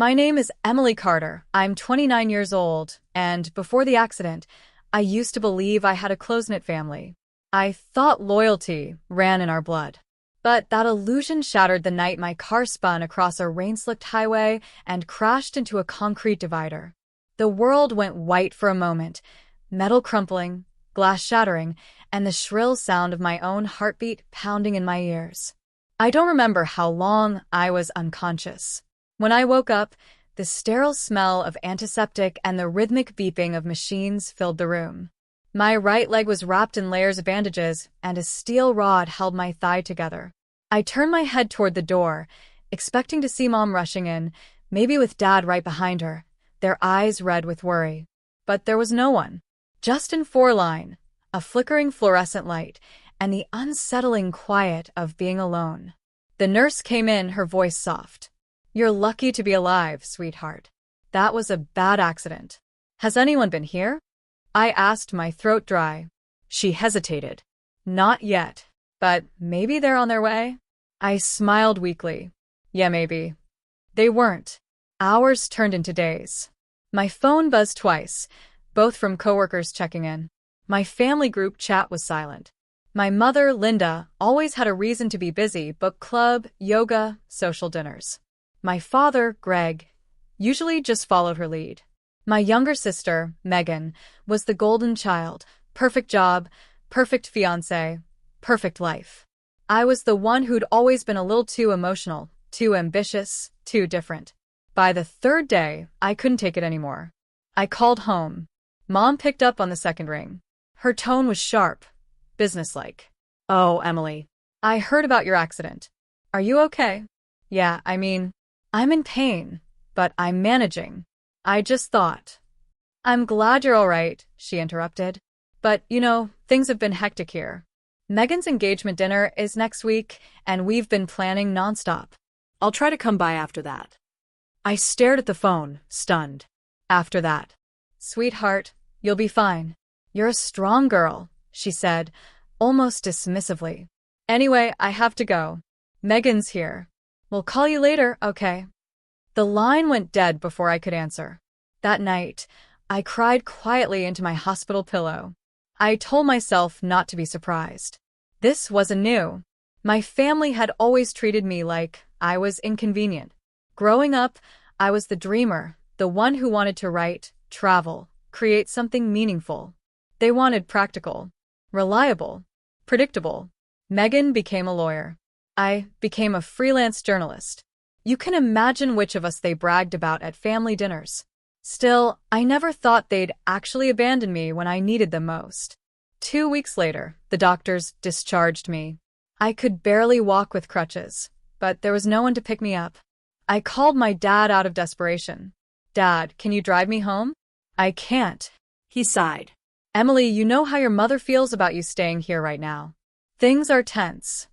My name is Emily Carter. I'm 29 years old, and before the accident, I used to believe I had a close-knit family. I thought loyalty ran in our blood. But that illusion shattered the night my car spun across a rain-slicked highway and crashed into a concrete divider. The world went white for a moment, metal crumpling, glass shattering, and the shrill sound of my own heartbeat pounding in my ears. I don't remember how long I was unconscious. When I woke up, the sterile smell of antiseptic and the rhythmic beeping of machines filled the room. My right leg was wrapped in layers of bandages, and a steel rod held my thigh together. I turned my head toward the door, expecting to see Mom rushing in, maybe with Dad right behind her, their eyes red with worry. But there was no one. Just in four-line, a flickering fluorescent light, and the unsettling quiet of being alone. The nurse came in, her voice soft. "You're lucky to be alive, sweetheart. That was a bad accident. Has anyone been here?" I asked, my throat dry. She hesitated. "Not yet, but maybe they're on their way?" I smiled weakly. "Yeah, maybe." They weren't. Hours turned into days. My phone buzzed twice, both from coworkers checking in. My family group chat was silent. My mother, Linda, always had a reason to be busy: book club, yoga, social dinners. My father, Greg, usually just followed her lead. My younger sister, Megan, was the golden child. Perfect job, perfect fiancé, perfect life. I was the one who'd always been a little too emotional, too ambitious, too different. By the third day, I couldn't take it anymore. I called home. Mom picked up on the second ring. Her tone was sharp, businesslike. "Oh, Emily, I heard about your accident. Are you okay?" "Yeah, I'm in pain, but I'm managing. I just thought." "I'm glad you're all right," she interrupted. "But, things have been hectic here. Megan's engagement dinner is next week, and we've been planning nonstop. I'll try to come by after that." I stared at the phone, stunned. "After that?" "Sweetheart, you'll be fine. You're a strong girl," she said, almost dismissively. "Anyway, I have to go. Megan's here. We'll call you later, okay?" The line went dead before I could answer. That night, I cried quietly into my hospital pillow. I told myself not to be surprised. This wasn't new. My family had always treated me like I was inconvenient. Growing up, I was the dreamer, the one who wanted to write, travel, create something meaningful. They wanted practical, reliable, predictable. Megan became a lawyer. I became a freelance journalist. You can imagine which of us they bragged about at family dinners. Still, I never thought they'd actually abandon me when I needed them most. 2 weeks later, the doctors discharged me. I could barely walk with crutches, but there was no one to pick me up. I called my dad out of desperation. "Dad, can you drive me home?" "I can't," he sighed. "Emily, you know how your mother feels about you staying here right now. Things are tense."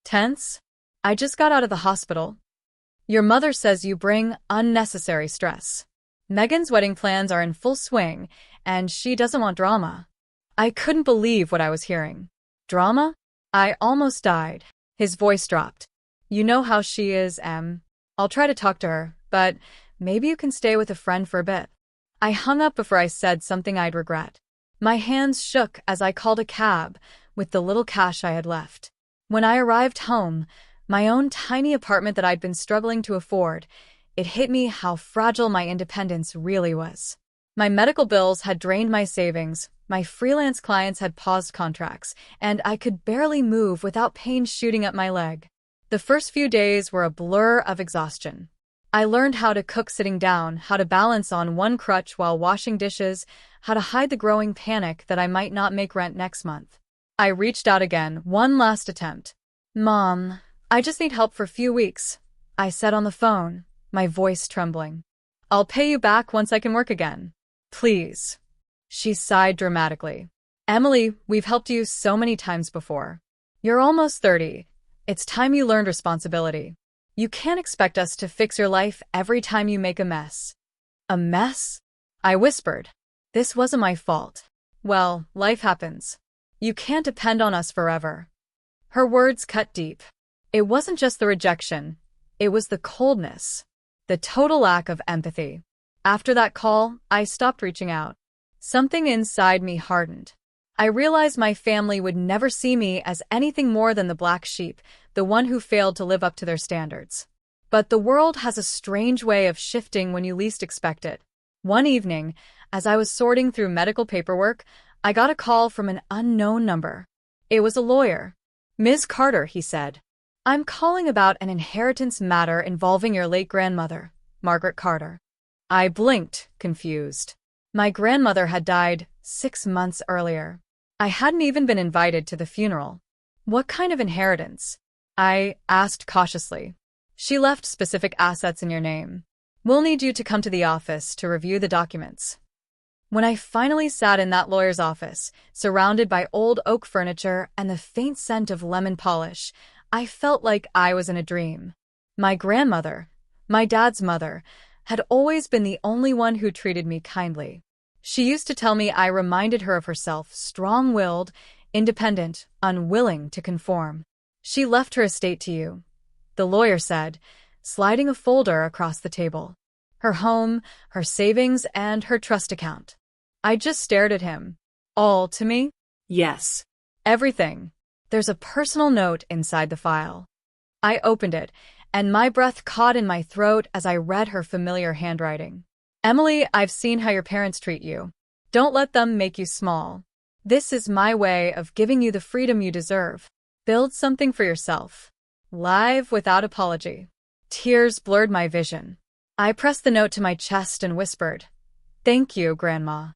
"Tense? I just got out of the hospital. Your mother says you bring unnecessary stress. Megan's wedding plans are in full swing, and she doesn't want drama." I couldn't believe what I was hearing. "Drama?" I almost died. His voice dropped. "You know how she is, Em. I'll try to talk to her, but maybe you can stay with a friend for a bit." I hung up before I said something I'd regret. My hands shook as I called a cab with the little cash I had left. When I arrived home, my own tiny apartment that I'd been struggling to afford, it hit me how fragile my independence really was. My medical bills had drained my savings, my freelance clients had paused contracts, and I could barely move without pain shooting up my leg. The first few days were a blur of exhaustion. I learned how to cook sitting down, how to balance on one crutch while washing dishes, how to hide the growing panic that I might not make rent next month. I reached out again, one last attempt. "Mom, I just need help for a few weeks," I said on the phone, my voice trembling. "I'll pay you back once I can work again. Please." She sighed dramatically. "Emily, we've helped you so many times before. You're almost 30. It's time you learned responsibility. You can't expect us to fix your life every time you make a mess." "A mess?" I whispered. "This wasn't my fault." "Well, life happens. You can't depend on us forever." Her words cut deep. It wasn't just the rejection. It was the coldness. The total lack of empathy. After that call, I stopped reaching out. Something inside me hardened. I realized my family would never see me as anything more than the black sheep, the one who failed to live up to their standards. But the world has a strange way of shifting when you least expect it. One evening, as I was sorting through medical paperwork, I got a call from an unknown number. It was a lawyer. "Ms. Carter," he said. "I'm calling about an inheritance matter involving your late grandmother, Margaret Carter." I blinked, confused. My grandmother had died 6 months earlier. I hadn't even been invited to the funeral. "What kind of inheritance?" I asked cautiously. "She left specific assets in your name. We'll need you to come to the office to review the documents." When I finally sat in that lawyer's office, surrounded by old oak furniture and the faint scent of lemon polish, I felt like I was in a dream. My grandmother, my dad's mother, had always been the only one who treated me kindly. She used to tell me I reminded her of herself, strong-willed, independent, unwilling to conform. "She left her estate to you," the lawyer said, sliding a folder across the table. "Her home, her savings, and her trust account." I just stared at him. "All to me?" Yes. "Everything." "There's a personal note inside the file." I opened it, and my breath caught in my throat as I read her familiar handwriting. "Emily, I've seen how your parents treat you. Don't let them make you small. This is my way of giving you the freedom you deserve. Build something for yourself. Live without apology." Tears blurred my vision. I pressed the note to my chest and whispered, "Thank you, Grandma."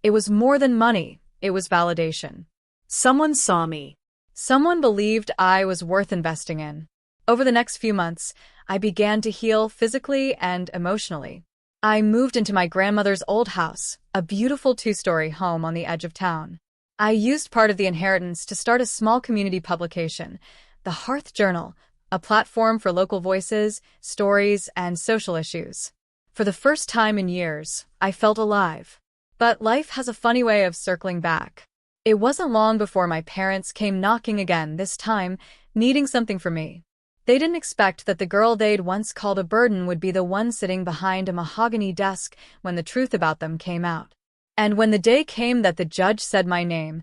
It was more than money, it was validation. Someone saw me. Someone believed I was worth investing in. Over the next few months, I began to heal physically and emotionally. I moved into my grandmother's old house, a beautiful 2-story home on the edge of town. I used part of the inheritance to start a small community publication, the Hearth Journal, a platform for local voices, stories, and social issues. For the first time in years, I felt alive. But life has a funny way of circling back. It wasn't long before my parents came knocking again, this time needing something from me. They didn't expect that the girl they'd once called a burden would be the one sitting behind a mahogany desk when the truth about them came out. And when the day came that the judge said my name,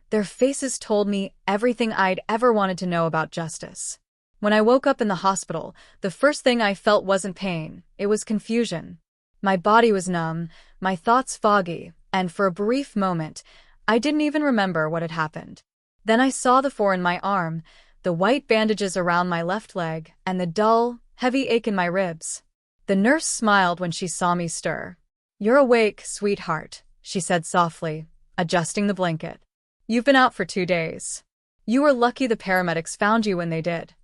their faces told me everything I'd ever wanted to know about justice. When I woke up in the hospital, the first thing I felt wasn't pain, it was confusion. My body was numb, my thoughts foggy, and for a brief moment, I didn't even remember what had happened. Then I saw the 4 in my arm, the white bandages around my left leg, and the dull, heavy ache in my ribs. The nurse smiled when she saw me stir. "You're awake, sweetheart," she said softly, adjusting the blanket. "You've been out for 2 days. You were lucky the paramedics found you when they did."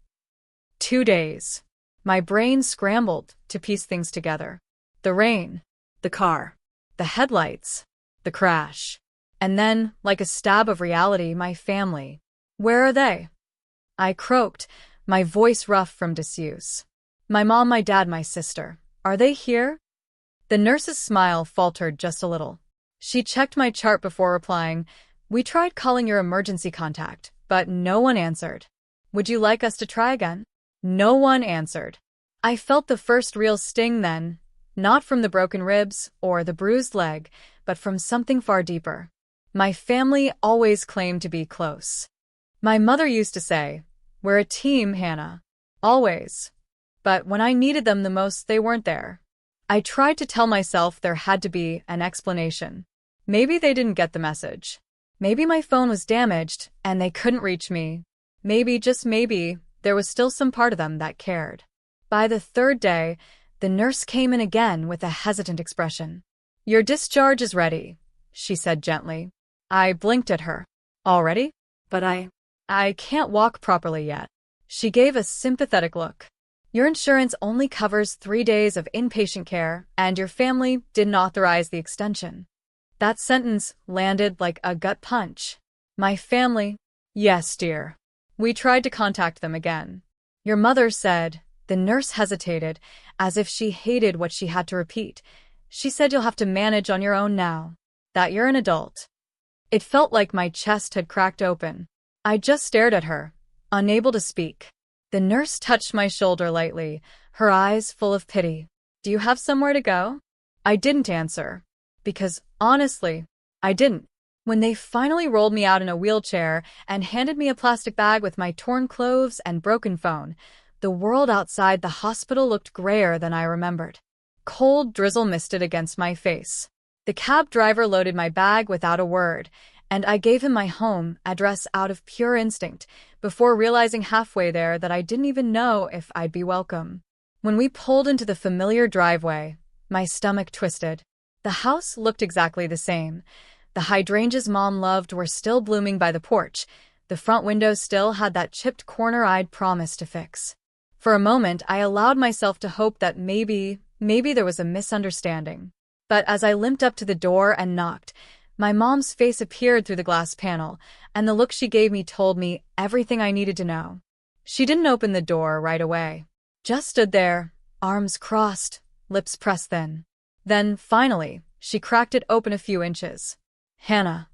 2 days. My brain scrambled to piece things together. The rain, The car. the headlights, the crash. And then, like a stab of reality, my family. "Where are they?" I croaked, my voice rough from disuse. "My mom, my dad, my sister. Are they here?" The nurse's smile faltered just a little. She checked my chart before replying, "We tried calling your emergency contact, but no one answered. Would you like us to try again?" No one answered. I felt the first real sting then, not from the broken ribs or the bruised leg, but from something far deeper. My family always claimed to be close. My mother used to say, "We're a team, Hannah." Always. But when I needed them the most, they weren't there. I tried to tell myself there had to be an explanation. Maybe they didn't get the message. Maybe my phone was damaged and they couldn't reach me. Maybe, just maybe, there was still some part of them that cared. By the 3rd day, the nurse came in again with a hesitant expression. "Your discharge is ready," she said gently. I blinked at her. "Already?" But "I can't walk properly yet." She gave a sympathetic look. "Your insurance only covers 3 days of inpatient care, and your family didn't authorize the extension." That sentence landed like a gut punch. "My family?" "Yes, dear. We tried to contact them again." "Your mother said," the nurse hesitated, as if she hated what she had to repeat. "She said you'll have to manage on your own now. That you're an adult." It felt like my chest had cracked open. I just stared at her, unable to speak. The nurse touched my shoulder lightly, her eyes full of pity. Do you have somewhere to go? I didn't answer. Because, honestly, I didn't. When they finally rolled me out in a wheelchair and handed me a plastic bag with my torn clothes and broken phone, the world outside the hospital looked grayer than I remembered. Cold drizzle misted against my face. The cab driver loaded my bag without a word, and I gave him my home address out of pure instinct, before realizing halfway there that I didn't even know if I'd be welcome. When we pulled into the familiar driveway, my stomach twisted. The house looked exactly the same. The hydrangeas Mom loved were still blooming by the porch. The front window still had that chipped corner I'd promised to fix. For a moment, I allowed myself to hope that maybe there was a misunderstanding. But as I limped up to the door and knocked, my mom's face appeared through the glass panel, and the look she gave me told me everything I needed to know. She didn't open the door right away. Just stood there, arms crossed, lips pressed thin. Then, finally, she cracked it open a few inches. Hannah.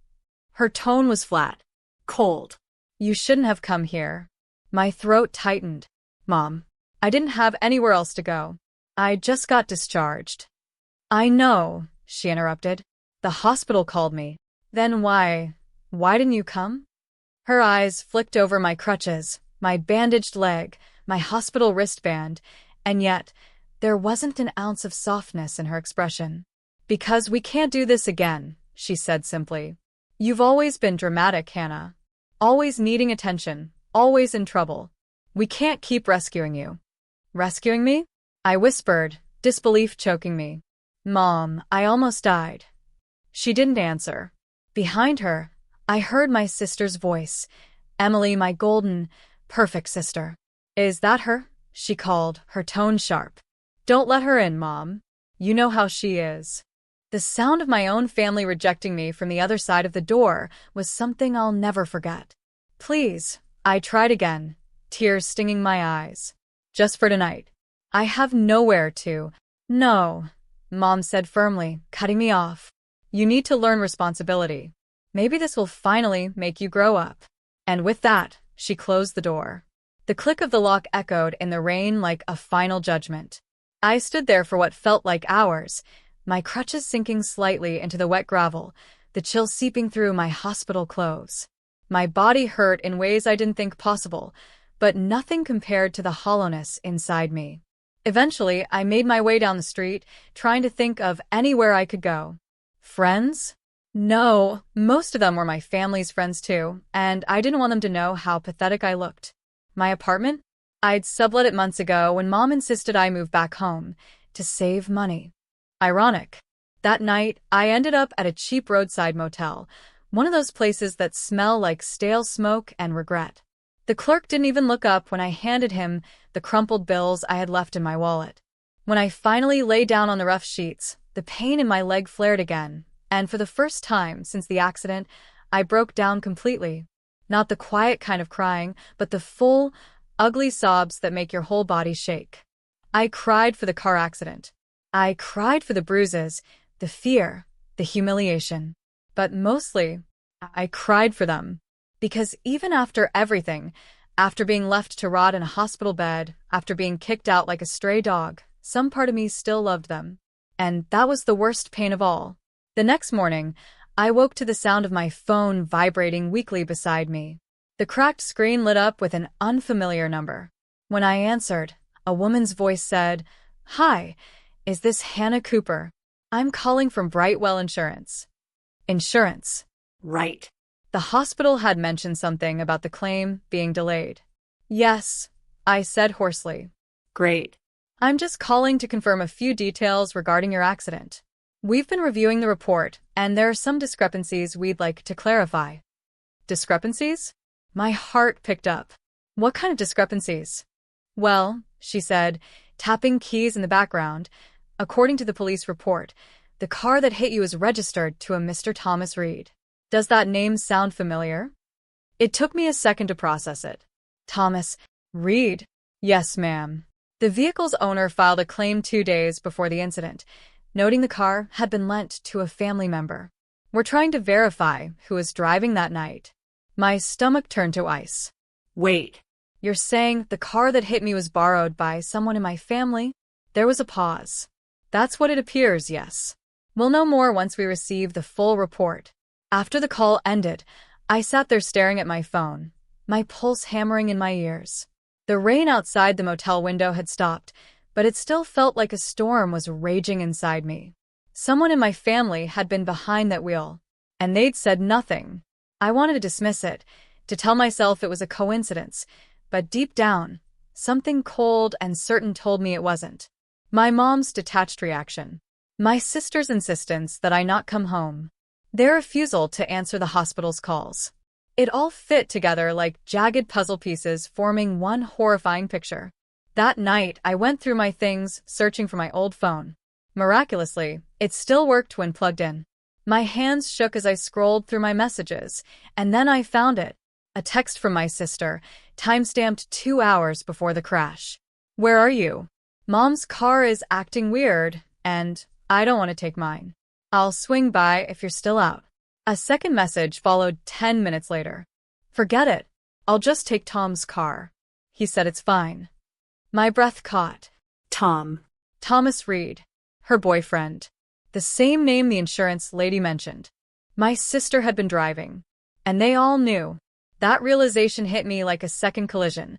Her tone was flat. Cold. You shouldn't have come here. My throat tightened. Mom. I didn't have anywhere else to go. I just got discharged. I know, she interrupted. The hospital called me. Then why didn't you come? Her eyes flicked over my crutches, my bandaged leg, my hospital wristband, and yet there wasn't an ounce of softness in her expression. Because we can't do this again, she said simply. You've always been dramatic, Hannah. Always needing attention, always in trouble. We can't keep rescuing you. Rescuing me? I whispered, disbelief choking me. Mom, I almost died. She didn't answer. Behind her, I heard my sister's voice. Emily, my golden, perfect sister. Is that her? She called, her tone sharp. Don't let her in, Mom. You know how she is. The sound of my own family rejecting me from the other side of the door was something I'll never forget. Please, I tried again, tears stinging my eyes. Just for tonight. I have nowhere to. No, Mom said firmly, cutting me off. You need to learn responsibility. Maybe this will finally make you grow up. And with that, she closed the door. The click of the lock echoed in the rain like a final judgment. I stood there for what felt like hours, my crutches sinking slightly into the wet gravel, the chill seeping through my hospital clothes. My body hurt in ways I didn't think possible, but nothing compared to the hollowness inside me. Eventually, I made my way down the street, trying to think of anywhere I could go. Friends? No, most of them were my family's friends too, and I didn't want them to know how pathetic I looked. My apartment? I'd sublet it months ago when Mom insisted I move back home to save money. Ironic. That night, I ended up at a cheap roadside motel, one of those places that smell like stale smoke and regret. The clerk didn't even look up when I handed him the crumpled bills I had left in my wallet. When I finally lay down on the rough sheets, the pain in my leg flared again, and for the first time since the accident, I broke down completely. Not the quiet kind of crying, but the full, ugly sobs that make your whole body shake. I cried for the car accident. I cried for the bruises, the fear, the humiliation. But mostly, I cried for them. Because even after everything, after being left to rot in a hospital bed, after being kicked out like a stray dog, some part of me still loved them. And that was the worst pain of all. The next morning, I woke to the sound of my phone vibrating weakly beside me. The cracked screen lit up with an unfamiliar number. When I answered, a woman's voice said, "Hi, is this Hannah Cooper? I'm calling from Brightwell Insurance." Insurance. Right. The hospital had mentioned something about the claim being delayed. Yes, I said hoarsely. Great. I'm just calling to confirm a few details regarding your accident. We've been reviewing the report, and there are some discrepancies we'd like to clarify. Discrepancies? My heart picked up. What kind of discrepancies? Well, she said, tapping keys in the background, according to the police report, the car that hit you is registered to a Mr. Thomas Reed. Does that name sound familiar? It took me a second to process it. Thomas Reed? Yes, ma'am. The vehicle's owner filed a claim 2 days before the incident, noting the car had been lent to a family member. We're trying to verify who was driving that night. My stomach turned to ice. Wait. You're saying the car that hit me was borrowed by someone in my family? There was a pause. That's what it appears, yes. We'll know more once we receive the full report. After the call ended, I sat there staring at my phone, my pulse hammering in my ears. The rain outside the motel window had stopped, but it still felt like a storm was raging inside me. Someone in my family had been behind that wheel, and they'd said nothing. I wanted to dismiss it, to tell myself it was a coincidence, but deep down, something cold and certain told me it wasn't. My mom's detached reaction. My sister's insistence that I not come home. Their refusal to answer the hospital's calls. It all fit together like jagged puzzle pieces forming one horrifying picture. That night, I went through my things, searching for my old phone. Miraculously, it still worked when plugged in. My hands shook as I scrolled through my messages, and then I found it. A text from my sister, timestamped 2 hours before the crash. Where are you? Mom's car is acting weird, and I don't want to take mine. I'll swing by if you're still out. A second message followed 10 minutes later. Forget it. I'll just take Tom's car. He said it's fine. My breath caught. Tom. Thomas Reed. Her boyfriend. The same name the insurance lady mentioned. My sister had been driving. And they all knew. That realization hit me like a second collision.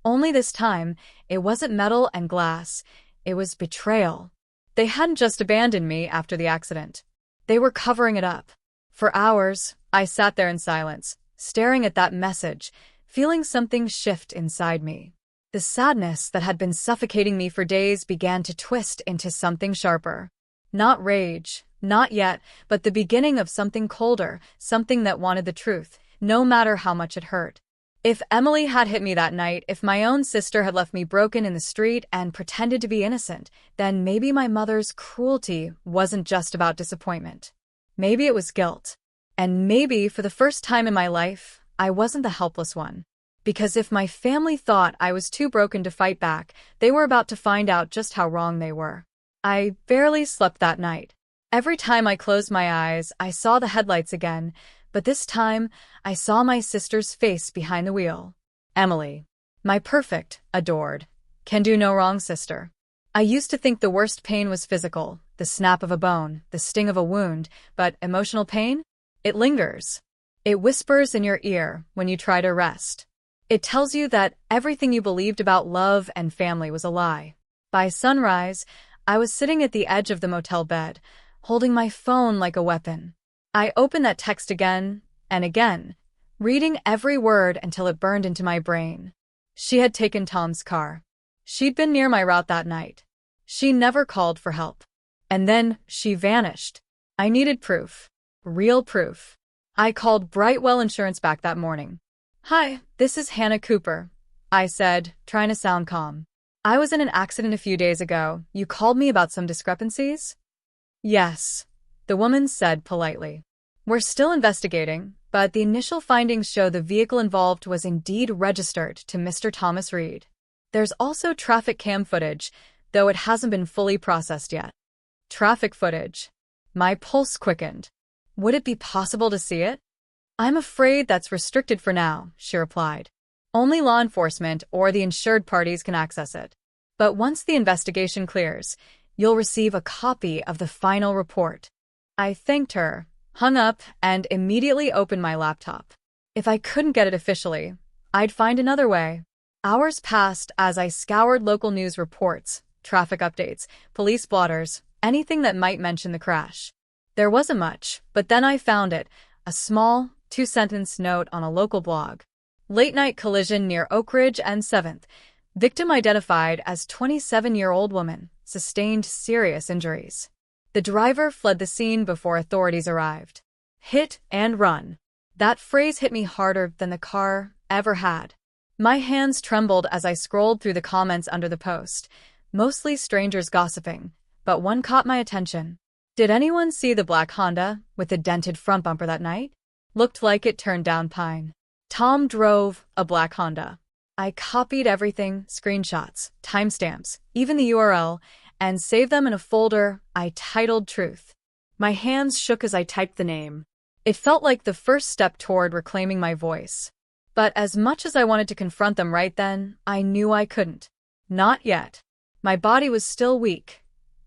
Only this time, it wasn't metal and glass. It was betrayal. They hadn't just abandoned me after the accident. They were covering it up. For hours, I sat there in silence, staring at that message, feeling something shift inside me. The sadness that had been suffocating me for days began to twist into something sharper. Not rage, not yet, but the beginning of something colder, something that wanted the truth, no matter how much it hurt. If Emily had hit me that night, if my own sister had left me broken in the street and pretended to be innocent, then maybe my mother's cruelty wasn't just about disappointment. Maybe it was guilt. And maybe, for the first time in my life, I wasn't the helpless one. Because if my family thought I was too broken to fight back, they were about to find out just how wrong they were. I barely slept that night. Every time I closed my eyes, I saw the headlights again, but this time, I saw my sister's face behind the wheel. Emily. My perfect, adored, can do no wrong sister. I used to think the worst pain was physical, the snap of a bone, the sting of a wound, but emotional pain? It lingers. It whispers in your ear when you try to rest. It tells you that everything you believed about love and family was a lie. By sunrise, I was sitting at the edge of the motel bed, holding my phone like a weapon. I opened that text again and again, reading every word until it burned into my brain. She had taken Tom's car. She'd been near my route that night. She never called for help. And then she vanished. I needed proof. Real proof. I called Brightwell Insurance back that morning. Hi, this is Hannah Cooper, I said, trying to sound calm. I was in an accident a few days ago. You called me about some discrepancies? Yes, the woman said politely. We're still investigating, but the initial findings show the vehicle involved was indeed registered to Mr. Thomas Reed. There's also traffic cam footage, though it hasn't been fully processed yet. Traffic footage. My pulse quickened. Would it be possible to see it? I'm afraid that's restricted for now, she replied. Only law enforcement or the insured parties can access it. But once the investigation clears, you'll receive a copy of the final report. I thanked her, hung up, and immediately opened my laptop. If I couldn't get it officially, I'd find another way. Hours passed as I scoured local news reports, traffic updates, police blotters, anything that might mention the crash. There wasn't much, but then I found it, a small, 2-sentence note on a local blog. Late-night collision near Oak Ridge and 7th. Victim identified as 27-year-old woman, sustained serious injuries. The driver fled the scene before authorities arrived. Hit and run. That phrase hit me harder than the car ever had. My hands trembled as I scrolled through the comments under the post, mostly strangers gossiping, but one caught my attention. Did anyone see the black Honda with the dented front bumper that night? Looked like it turned down Pine. Tom drove a black Honda. I copied everything, screenshots, timestamps, even the URL, and saved them in a folder I titled Truth. My hands shook as I typed the name. It felt like the first step toward reclaiming my voice. But as much as I wanted to confront them right then, I knew I couldn't. Not yet. My body was still weak.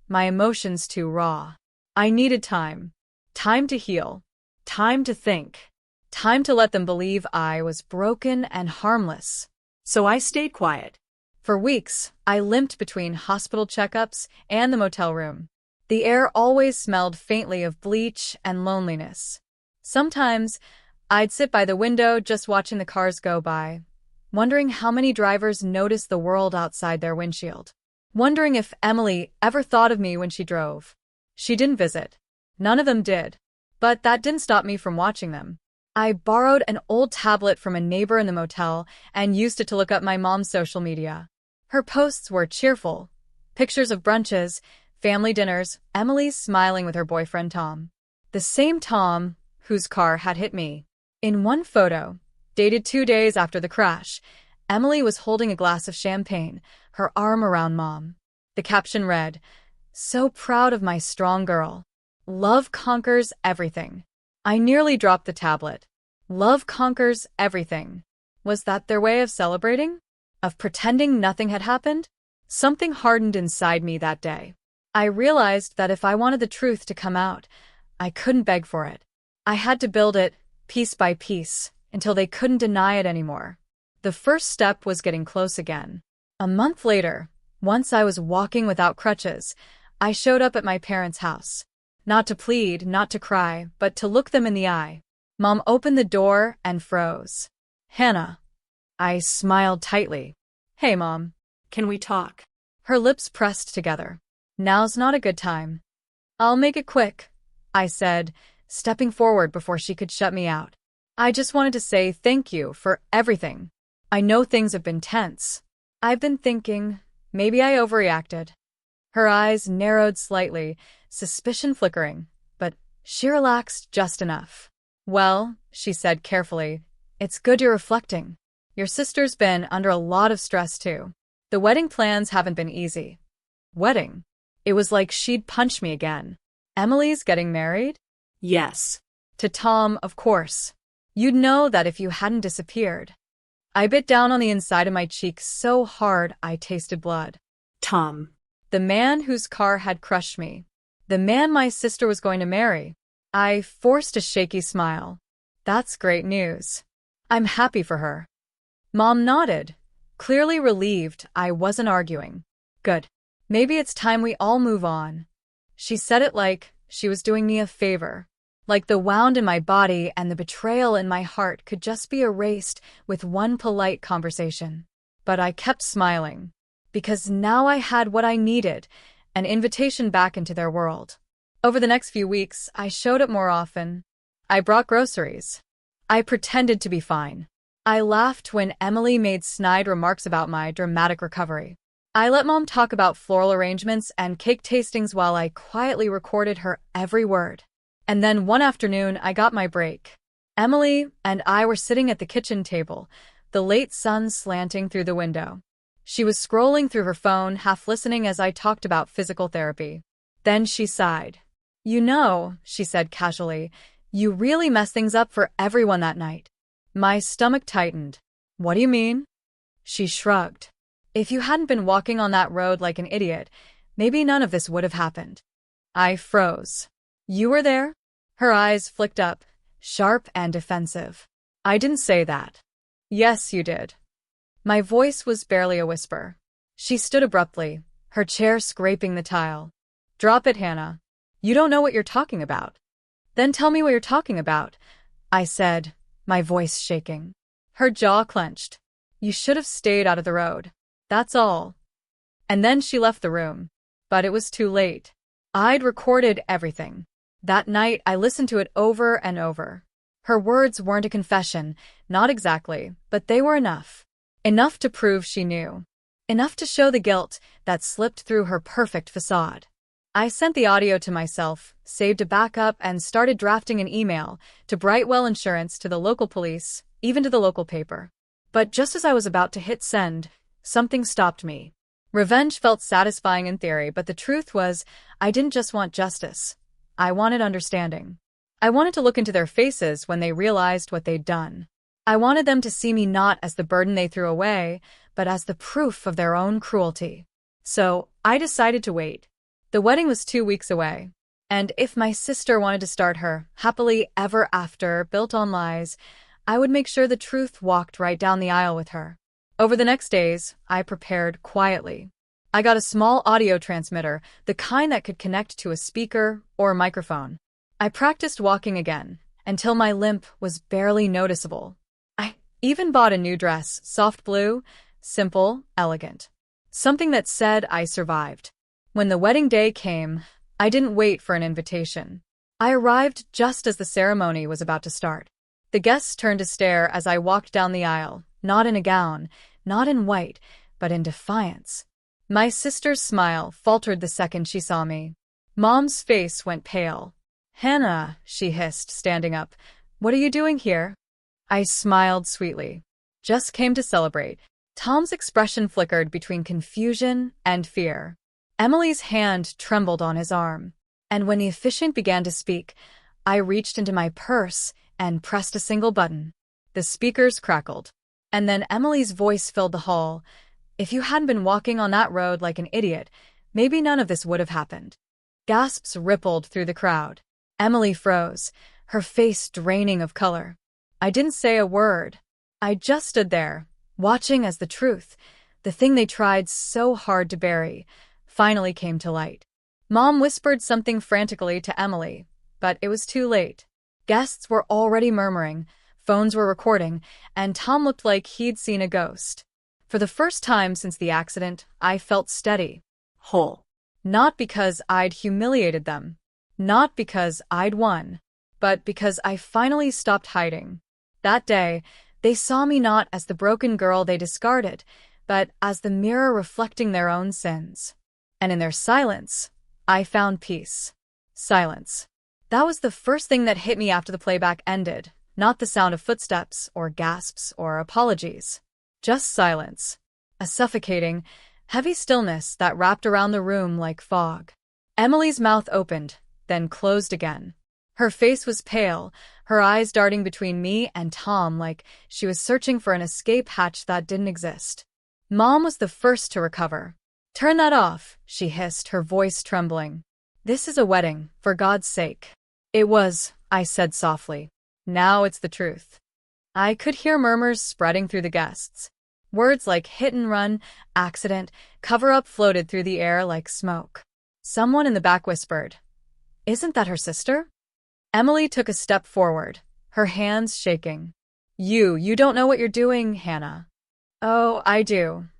my emotions too raw. I needed time. Time to heal. Time to think. Time to let them believe I was broken and harmless. So I stayed quiet. For weeks, I limped between hospital checkups and the motel room. The air always smelled faintly of bleach and loneliness. Sometimes, I'd sit by the window just watching the cars go by, wondering how many drivers noticed the world outside their windshield. Wondering if Emily ever thought of me when she drove. She didn't visit. None of them did. But that didn't stop me from watching them. I borrowed an old tablet from a neighbor in the motel and used it to look up my mom's social media. Her posts were cheerful. Pictures of brunches, family dinners, Emily smiling with her boyfriend Tom. The same Tom whose car had hit me. In one photo, dated 2 days after the crash, Emily was holding a glass of champagne, her arm around Mom. The caption read, "So proud of my strong girl. Love conquers everything." I nearly dropped the tablet. Love conquers everything. Was that their way of celebrating? Of pretending nothing had happened? Something hardened inside me that day. I realized that if I wanted the truth to come out, I couldn't beg for it. I had to build it, piece by piece, until they couldn't deny it anymore. The first step was getting close again. A month later, once I was walking without crutches, I showed up at my parents' house. Not to plead, not to cry, but to look them in the eye. Mom opened the door and froze. "Hannah." I smiled tightly. "Hey, Mom." Can we talk? Her lips pressed together. "Now's not a good time." "I'll make it quick," I said, stepping forward before she could shut me out. "I just wanted to say thank you for everything. I know things have been tense. I've been thinking, maybe I overreacted." Her eyes narrowed slightly, suspicion flickering, but she relaxed just enough. "Well," she said carefully, "it's good you're reflecting. Your sister's been under a lot of stress too. The wedding plans haven't been easy." Wedding? It was like she'd punched me again. Emily's getting married? Yes. To Tom, of course. You'd know that if you hadn't disappeared. I bit down on the inside of my cheek so hard I tasted blood. Tom. The man whose car had crushed me. The man my sister was going to marry. I forced a shaky smile. "That's great news. I'm happy for her." Mom nodded, clearly relieved I wasn't arguing. "Good. Maybe it's time we all move on." She said it like she was doing me a favor. Like the wound in my body and the betrayal in my heart could just be erased with one polite conversation. But I kept smiling. Because now I had what I needed, an invitation back into their world. Over the next few weeks, I showed up more often. I brought groceries. I pretended to be fine. I laughed when Emily made snide remarks about my dramatic recovery. I let Mom talk about floral arrangements and cake tastings while I quietly recorded her every word. And then one afternoon, I got my break. Emily and I were sitting at the kitchen table, the late sun slanting through the window. She was scrolling through her phone, half listening as I talked about physical therapy. Then she sighed. "You know," she said casually, "you really messed things up for everyone that night." My stomach tightened. "What do you mean?" She shrugged. "If you hadn't been walking on that road like an idiot, maybe none of this would have happened." I froze. "You were there?" Her eyes flicked up, sharp and defensive. "I didn't say that." "Yes, you did." My voice was barely a whisper. She stood abruptly, her chair scraping the tile. "Drop it, Hannah. You don't know what you're talking about." "Then tell me what you're talking about," I said, my voice shaking. Her jaw clenched. "You should have stayed out of the road. That's all." And then she left the room. But it was too late. I'd recorded everything. That night, I listened to it over and over. Her words weren't a confession, not exactly, but they were enough. Enough to prove she knew. Enough to show the guilt that slipped through her perfect facade. I sent the audio to myself, saved a backup, and started drafting an email to Brightwell Insurance, to the local police, even to the local paper. But just as I was about to hit send, something stopped me. Revenge felt satisfying in theory, but the truth was, I didn't just want justice. I wanted understanding. I wanted to look into their faces when they realized what they'd done. I wanted them to see me not as the burden they threw away, but as the proof of their own cruelty. So, I decided to wait. The wedding was 2 weeks away. And if my sister wanted to start her happily ever after built on lies, I would make sure the truth walked right down the aisle with her. Over the next days, I prepared quietly. I got a small audio transmitter, the kind that could connect to a speaker or a microphone. I practiced walking again, until my limp was barely noticeable. I even bought a new dress, soft blue, simple, elegant. Something that said I survived. When the wedding day came, I didn't wait for an invitation. I arrived just as the ceremony was about to start. The guests turned to stare as I walked down the aisle, not in a gown, not in white, but in defiance. My sister's smile faltered the second she saw me. Mom's face went pale. "Hannah," she hissed, standing up. "What are you doing here?" I smiled sweetly. "Just came to celebrate." Tom's expression flickered between confusion and fear. Emily's hand trembled on his arm, and when the officiant began to speak, I reached into my purse and pressed a single button. The speakers crackled, and then Emily's voice filled the hall. "If you hadn't been walking on that road like an idiot, maybe none of this would have happened." Gasps rippled through the crowd. Emily froze, her face draining of color. I didn't say a word. I just stood there, watching as the truth, the thing they tried so hard to bury, finally came to light. Mom whispered something frantically to Emily, but it was too late. Guests were already murmuring, phones were recording, and Tom looked like he'd seen a ghost. For the first time since the accident, I felt steady. Whole. Not because I'd humiliated them, not because I'd won, but because I finally stopped hiding. That day, they saw me not as the broken girl they discarded, but as the mirror reflecting their own sins. And in their silence, I found peace. Silence. That was the first thing that hit me after the playback ended, not the sound of footsteps or gasps or apologies. Just silence. A suffocating, heavy stillness that wrapped around the room like fog. Emily's mouth opened, then closed again. Her face was pale, her eyes darting between me and Tom like she was searching for an escape hatch that didn't exist. Mom was the first to recover. "Turn that off," she hissed, her voice trembling. "This is a wedding, for God's sake." "It was," I said softly. "Now it's the truth." I could hear murmurs spreading through the guests. Words like hit and run, accident, cover-up floated through the air like smoke. Someone in the back whispered, "Isn't that her sister?" Emily took a step forward, her hands shaking. You don't know what you're doing, Hannah." "Oh, I do,"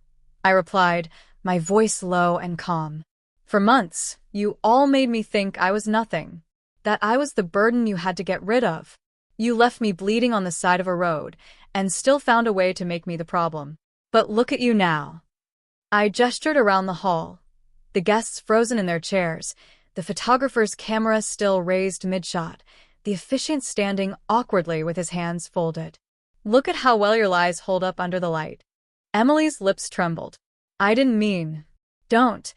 I replied, my voice low and calm. "For months, you all made me think I was nothing, that I was the burden you had to get rid of. You left me bleeding on the side of a road, and still found a way to make me the problem. But look at you now." I gestured around the hall, the guests frozen in their chairs, the photographer's camera still raised mid-shot, the officiant standing awkwardly with his hands folded. "Look at how well your lies hold up under the light." Emily's lips trembled. "I didn't mean." "Don't."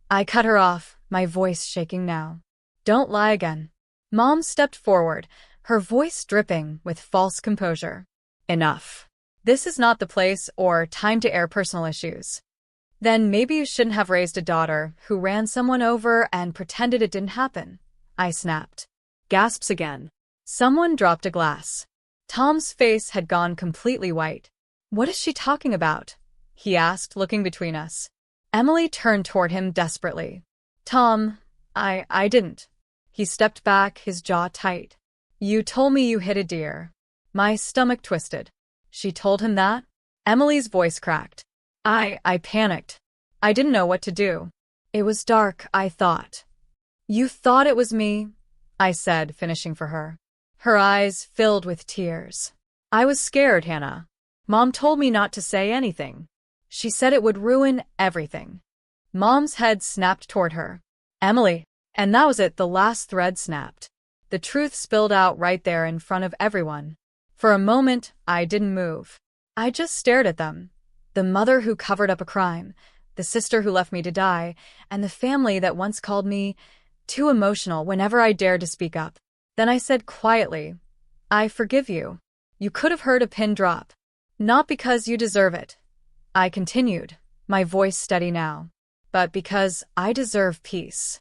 I cut her off, my voice shaking now. "Don't lie again." Mom stepped forward, her voice dripping with false composure. "Enough. This is not the place or time to air personal issues." "Then maybe you shouldn't have raised a daughter who ran someone over and pretended it didn't happen," I snapped. Gasps again. Someone dropped a glass. Tom's face had gone completely white. "What is she talking about?" he asked, looking between us. Emily turned toward him desperately. "Tom, I didn't." He stepped back, his jaw tight. "You told me you hit a deer." My stomach twisted. She told him that? Emily's voice cracked. I panicked. I didn't know what to do. It was dark, I thought. "You thought it was me?" I said, finishing for her. Her eyes filled with tears. "I was scared, Hannah. Mom told me not to say anything. She said it would ruin everything." Mom's head snapped toward her. "Emily." And that was it, the last thread snapped. The truth spilled out right there in front of everyone. For a moment, I didn't move. I just stared at them. The mother who covered up a crime, the sister who left me to die, and the family that once called me too emotional whenever I dared to speak up. Then I said quietly, "I forgive you." You could have heard a pin drop. "Not because you deserve it," I continued, my voice steady now, "but because I deserve peace."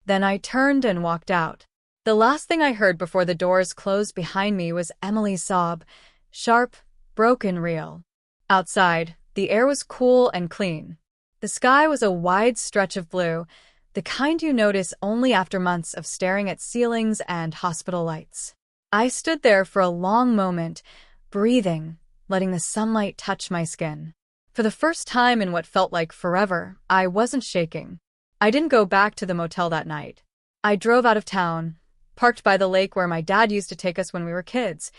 Then I turned and walked out. The last thing I heard before the doors closed behind me was Emily's sob, sharp, broken, real. Outside, the air was cool and clean. The sky was a wide stretch of blue, the kind you notice only after months of staring at ceilings and hospital lights. I stood there for a long moment, breathing, letting the sunlight touch my skin. For the first time in what felt like forever, I wasn't shaking. I didn't go back to the motel that night. I drove out of town, parked by the lake where my dad used to take us when we were kids,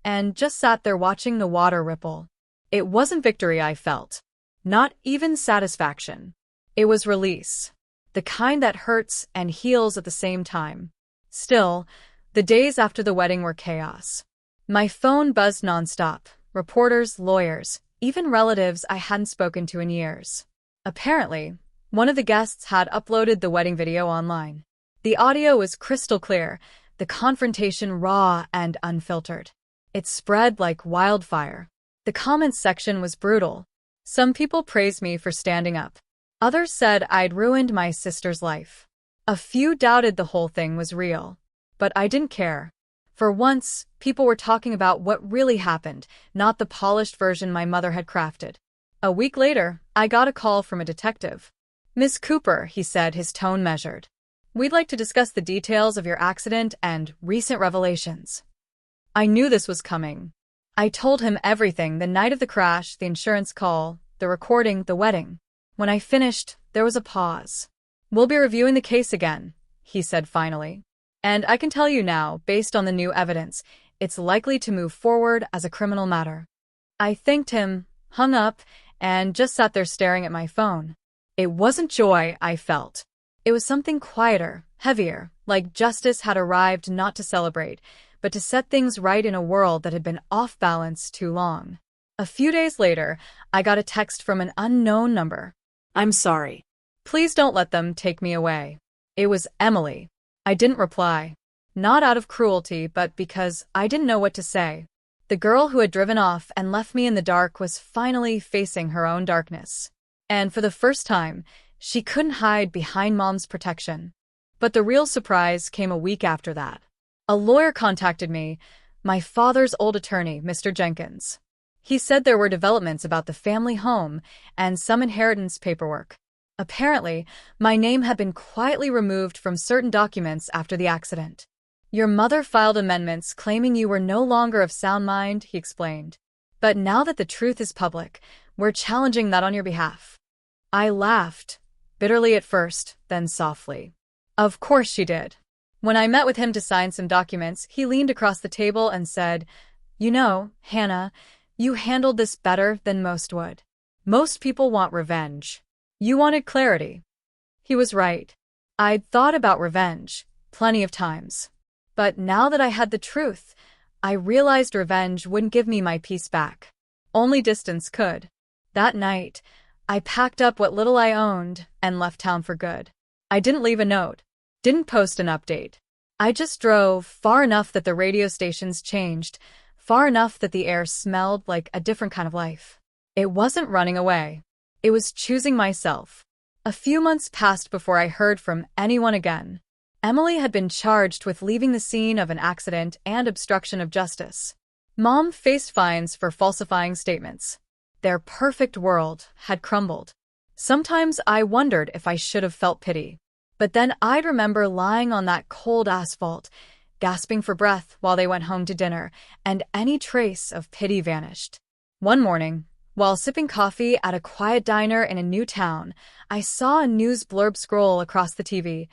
and just sat there watching the water ripple. It wasn't victory I felt. Not even satisfaction. It was release. The kind that hurts and heals at the same time. Still, the days after the wedding were chaos. My phone buzzed nonstop. Reporters, lawyers, even relatives I hadn't spoken to in years. Apparently, one of the guests had uploaded the wedding video online. The audio was crystal clear, the confrontation raw and unfiltered. It spread like wildfire. The comments section was brutal. Some people praised me for standing up. Others said I'd ruined my sister's life. A few doubted the whole thing was real. But I didn't care. For once, people were talking about what really happened, not the polished version my mother had crafted. A week later, I got a call from a detective. "Miss Cooper," he said, his tone measured. "We'd like to discuss the details of your accident and recent revelations." I knew this was coming. I told him everything: the night of the crash, the insurance call, the recording, the wedding. When I finished, there was a pause. "We'll be reviewing the case again," he said finally. "And I can tell you now, based on the new evidence, it's likely to move forward as a criminal matter." I thanked him, hung up, and just sat there staring at my phone. It wasn't joy I felt. It was something quieter, heavier, like justice had arrived not to celebrate, but to set things right in a world that had been off balance too long. A few days later, I got a text from an unknown number. "I'm sorry. Please don't let them take me away." It was Emily. I didn't reply. Not out of cruelty, but because I didn't know what to say. The girl who had driven off and left me in the dark was finally facing her own darkness. And for the first time, she couldn't hide behind Mom's protection. But the real surprise came a week after that. A lawyer contacted me, my father's old attorney, Mr. Jenkins. He said there were developments about the family home and some inheritance paperwork. Apparently, my name had been quietly removed from certain documents after the accident. "Your mother filed amendments claiming you were no longer of sound mind," he explained. "But now that the truth is public, we're challenging that on your behalf." I laughed, bitterly at first, then softly. Of course she did. When I met with him to sign some documents, he leaned across the table and said, "You know, Hannah, you handled this better than most would. Most people want revenge. You wanted clarity." He was right. I'd thought about revenge, plenty of times. But now that I had the truth, I realized revenge wouldn't give me my peace back. Only distance could. That night, I packed up what little I owned and left town for good. I didn't leave a note, didn't post an update. I just drove far enough that the radio stations changed, far enough that the air smelled like a different kind of life. It wasn't running away. It was choosing myself. A few months passed before I heard from anyone again. Emily had been charged with leaving the scene of an accident and obstruction of justice. Mom faced fines for falsifying statements. Their perfect world had crumbled. Sometimes I wondered if I should have felt pity. But then I'd remember lying on that cold asphalt, gasping for breath while they went home to dinner, and any trace of pity vanished. One morning, while sipping coffee at a quiet diner in a new town, I saw a news blurb scroll across the TV.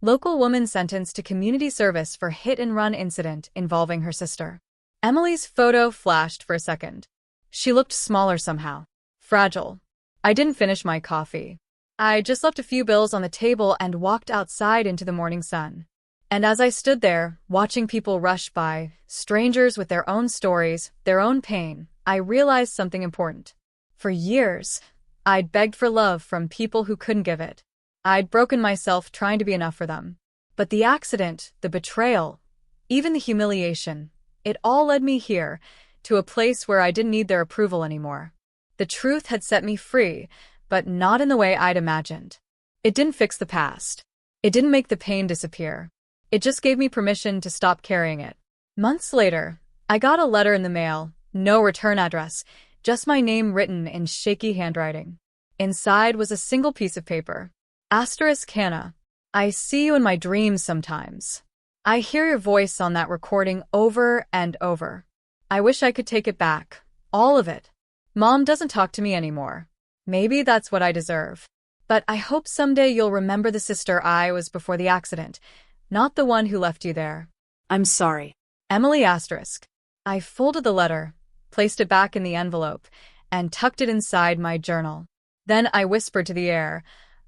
"Local woman sentenced to community service for hit-and-run incident involving her sister." Emily's photo flashed for a second. She looked smaller somehow. Fragile. I didn't finish my coffee. I just left a few bills on the table and walked outside into the morning sun. And as I stood there, watching people rush by, strangers with their own stories, their own pain, I realized something important. For years, I'd begged for love from people who couldn't give it. I'd broken myself trying to be enough for them. But the accident, the betrayal, even the humiliation, it all led me here, to a place where I didn't need their approval anymore. The truth had set me free, but not in the way I'd imagined. It didn't fix the past. It didn't make the pain disappear. It just gave me permission to stop carrying it. Months later, I got a letter in the mail, no return address, just my name written in shaky handwriting. Inside was a single piece of paper. Asterisk Hannah. I see you in my dreams sometimes. I hear your voice on that recording over and over. I wish I could take it back. All of it. Mom doesn't talk to me anymore. Maybe that's what I deserve. But I hope someday you'll remember the sister I was before the accident, not the one who left you there. I'm sorry. Emily asterisk. I folded the letter, placed it back in the envelope, and tucked it inside my journal. Then I whispered to the air,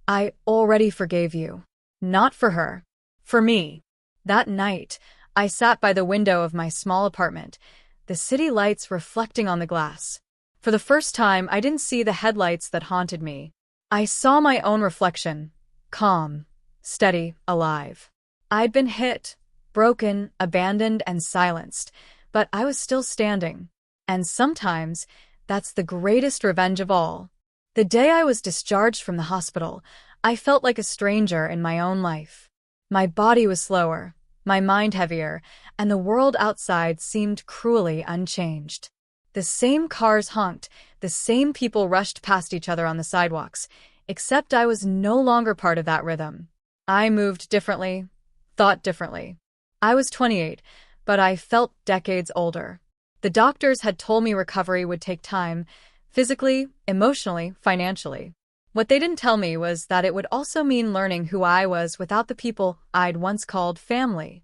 I already forgave you. Not for her. For me. That night, I sat by the window of my small apartment, the city lights reflecting on the glass. For the first time, I didn't see the headlights that haunted me. I saw my own reflection, calm, steady, alive. I'd been hit, broken, abandoned, and silenced, but I was still standing. And sometimes, that's the greatest revenge of all. The day I was discharged from the hospital, I felt like a stranger in my own life. My body was slower, my mind heavier, and the world outside seemed cruelly unchanged. The same cars honked, the same people rushed past each other on the sidewalks, except I was no longer part of that rhythm. I moved differently, thought differently. I was 28, but I felt decades older. The doctors had told me recovery would take time, physically, emotionally, financially. What they didn't tell me was that it would also mean learning who I was without the people I'd once called family.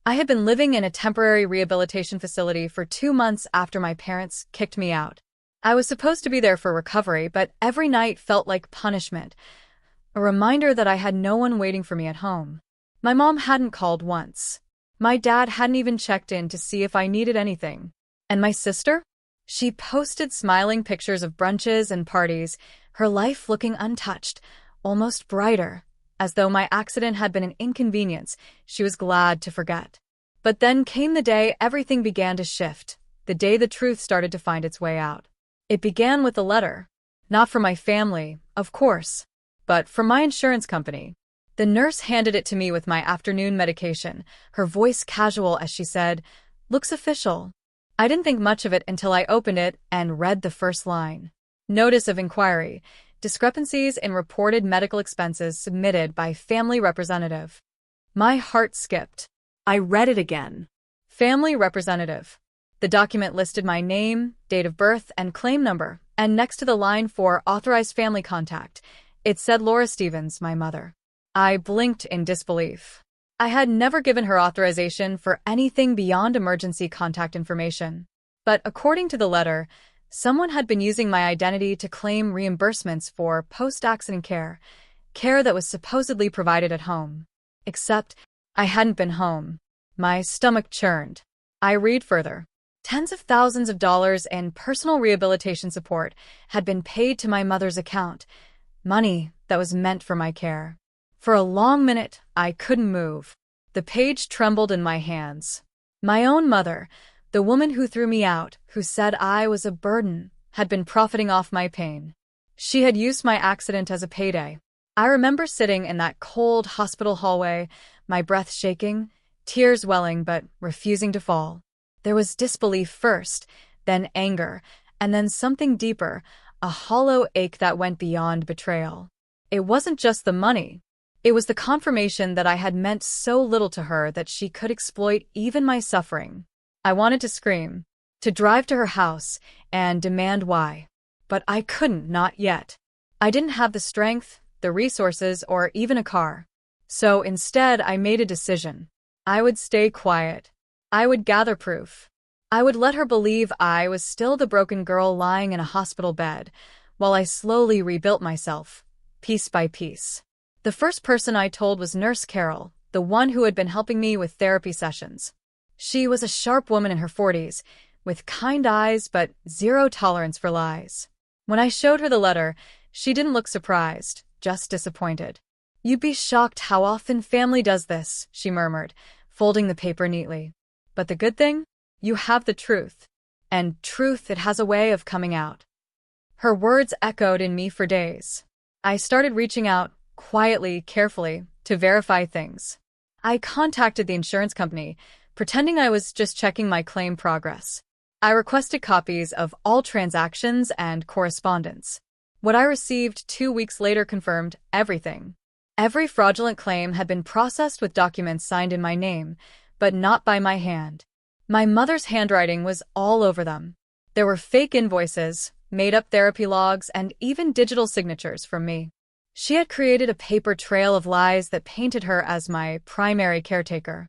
I had been living in a temporary rehabilitation facility for 2 months after my parents kicked me out. I was supposed to be there for recovery, but every night felt like punishment, a reminder that I had no one waiting for me at home. My mom hadn't called once. My dad hadn't even checked in to see if I needed anything. And my sister? She posted smiling pictures of brunches and parties, her life looking untouched, almost brighter, as though my accident had been an inconvenience she was glad to forget. But then came the day everything began to shift, the day the truth started to find its way out. It began with a letter. Not from my family, of course, but from my insurance company. The nurse handed it to me with my afternoon medication, her voice casual as she said, "Looks official." I didn't think much of it until I opened it and read the first line. Notice of inquiry. Discrepancies in reported medical expenses submitted by family representative. My heart skipped. I read it again. Family representative. The document listed my name, date of birth, and claim number, and next to the line for authorized family contact, it said Laura Stevens, my mother. I blinked in disbelief. I had never given her authorization for anything beyond emergency contact information. But according to the letter, someone had been using my identity to claim reimbursements for post-accident care, care that was supposedly provided at home. Except, I hadn't been home. My stomach churned. I read further. Tens of thousands of dollars in personal rehabilitation support had been paid to my mother's account, money that was meant for my care. For a long minute, I couldn't move. The page trembled in my hands. My own mother, the woman who threw me out, who said I was a burden, had been profiting off my pain. She had used my accident as a payday. I remember sitting in that cold hospital hallway, my breath shaking, tears welling but refusing to fall. There was disbelief first, then anger, and then something deeper, a hollow ache that went beyond betrayal. It wasn't just the money. It was the confirmation that I had meant so little to her that she could exploit even my suffering. I wanted to scream, to drive to her house and demand why. But I couldn't, not yet. I didn't have the strength, the resources, or even a car. So instead, I made a decision. I would stay quiet. I would gather proof. I would let her believe I was still the broken girl lying in a hospital bed, while I slowly rebuilt myself, piece by piece. The first person I told was Nurse Carol, the one who had been helping me with therapy sessions. She was a sharp woman in her 40s, with kind eyes but zero tolerance for lies. When I showed her the letter, she didn't look surprised, just disappointed. "You'd be shocked how often family does this," she murmured, folding the paper neatly. "But the good thing? You have the truth. And truth, it has a way of coming out." Her words echoed in me for days. I started reaching out, quietly, carefully, to verify things. I contacted the insurance company, pretending I was just checking my claim progress. I requested copies of all transactions and correspondence. What I received 2 weeks later confirmed everything. Every fraudulent claim had been processed with documents signed in my name, but not by my hand. My mother's handwriting was all over them. There were fake invoices, made-up therapy logs, and even digital signatures from me. She had created a paper trail of lies that painted her as my primary caretaker.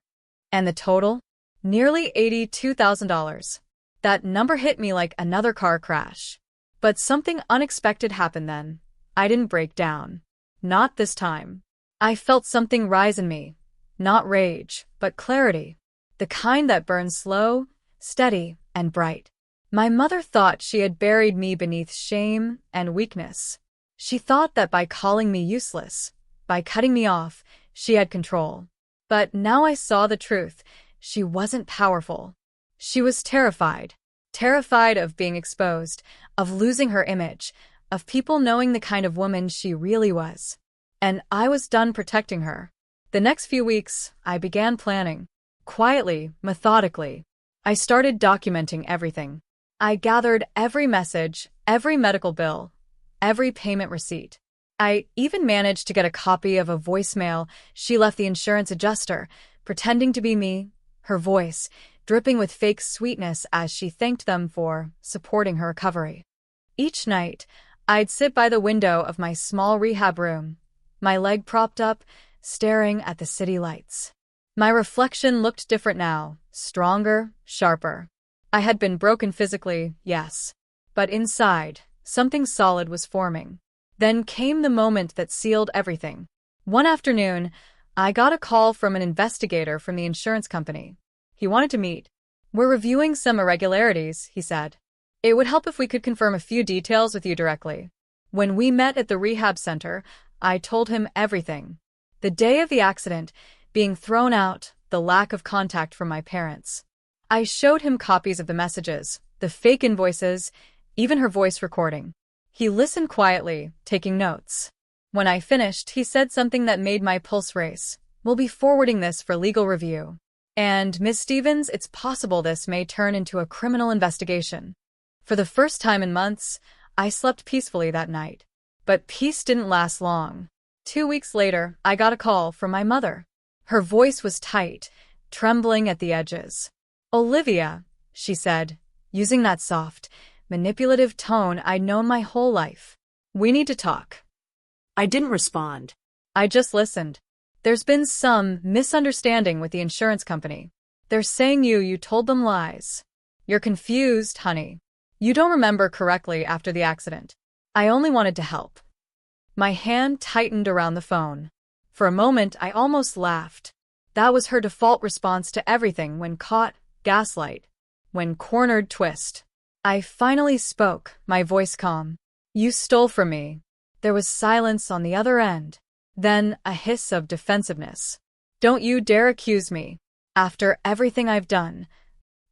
And the total? Nearly $82,000. That number hit me like another car crash. But something unexpected happened then. I didn't break down. Not this time. I felt something rise in me. Not rage, but clarity. The kind that burns slow, steady, and bright. My mother thought she had buried me beneath shame and weakness. She thought that by calling me useless, by cutting me off, she had control. But now I saw the truth. She wasn't powerful. She was terrified. Terrified of being exposed, of losing her image, of people knowing the kind of woman she really was. And I was done protecting her. The next few weeks, I began planning. Quietly, methodically. I started documenting everything. I gathered every message, every medical bill, every payment receipt. I even managed to get a copy of a voicemail she left the insurance adjuster, pretending to be me, her voice dripping with fake sweetness as she thanked them for supporting her recovery. Each night, I'd sit by the window of my small rehab room, my leg propped up, staring at the city lights. My reflection looked different now, stronger, sharper. I had been broken physically, yes, but inside, something solid was forming. Then came the moment that sealed everything. One afternoon, I got a call from an investigator from the insurance company. He wanted to meet. "We're reviewing some irregularities," he said. "It would help if we could confirm a few details with you directly." When we met at the rehab center, I told him everything. The day of the accident, being thrown out, the lack of contact from my parents. I showed him copies of the messages, the fake invoices, even her voice recording. He listened quietly, taking notes. When I finished, he said something that made my pulse race. "We'll be forwarding this for legal review. And, Ms. Stevens, it's possible this may turn into a criminal investigation." For the first time in months, I slept peacefully that night. But peace didn't last long. 2 weeks later, I got a call from my mother. Her voice was tight, trembling at the edges. "Olivia," she said, using that soft, manipulative tone I'd known my whole life. "We need to talk." I didn't respond. I just listened. "There's been some misunderstanding with the insurance company. They're saying you told them lies. You're confused, honey. You don't remember correctly after the accident. I only wanted to help." My hand tightened around the phone. For a moment, I almost laughed. That was her default response to everything: when caught, gaslight. When cornered, twist. I finally spoke, my voice calm. "You stole from me." There was silence on the other end. Then a hiss of defensiveness. "Don't you dare accuse me. After everything I've done."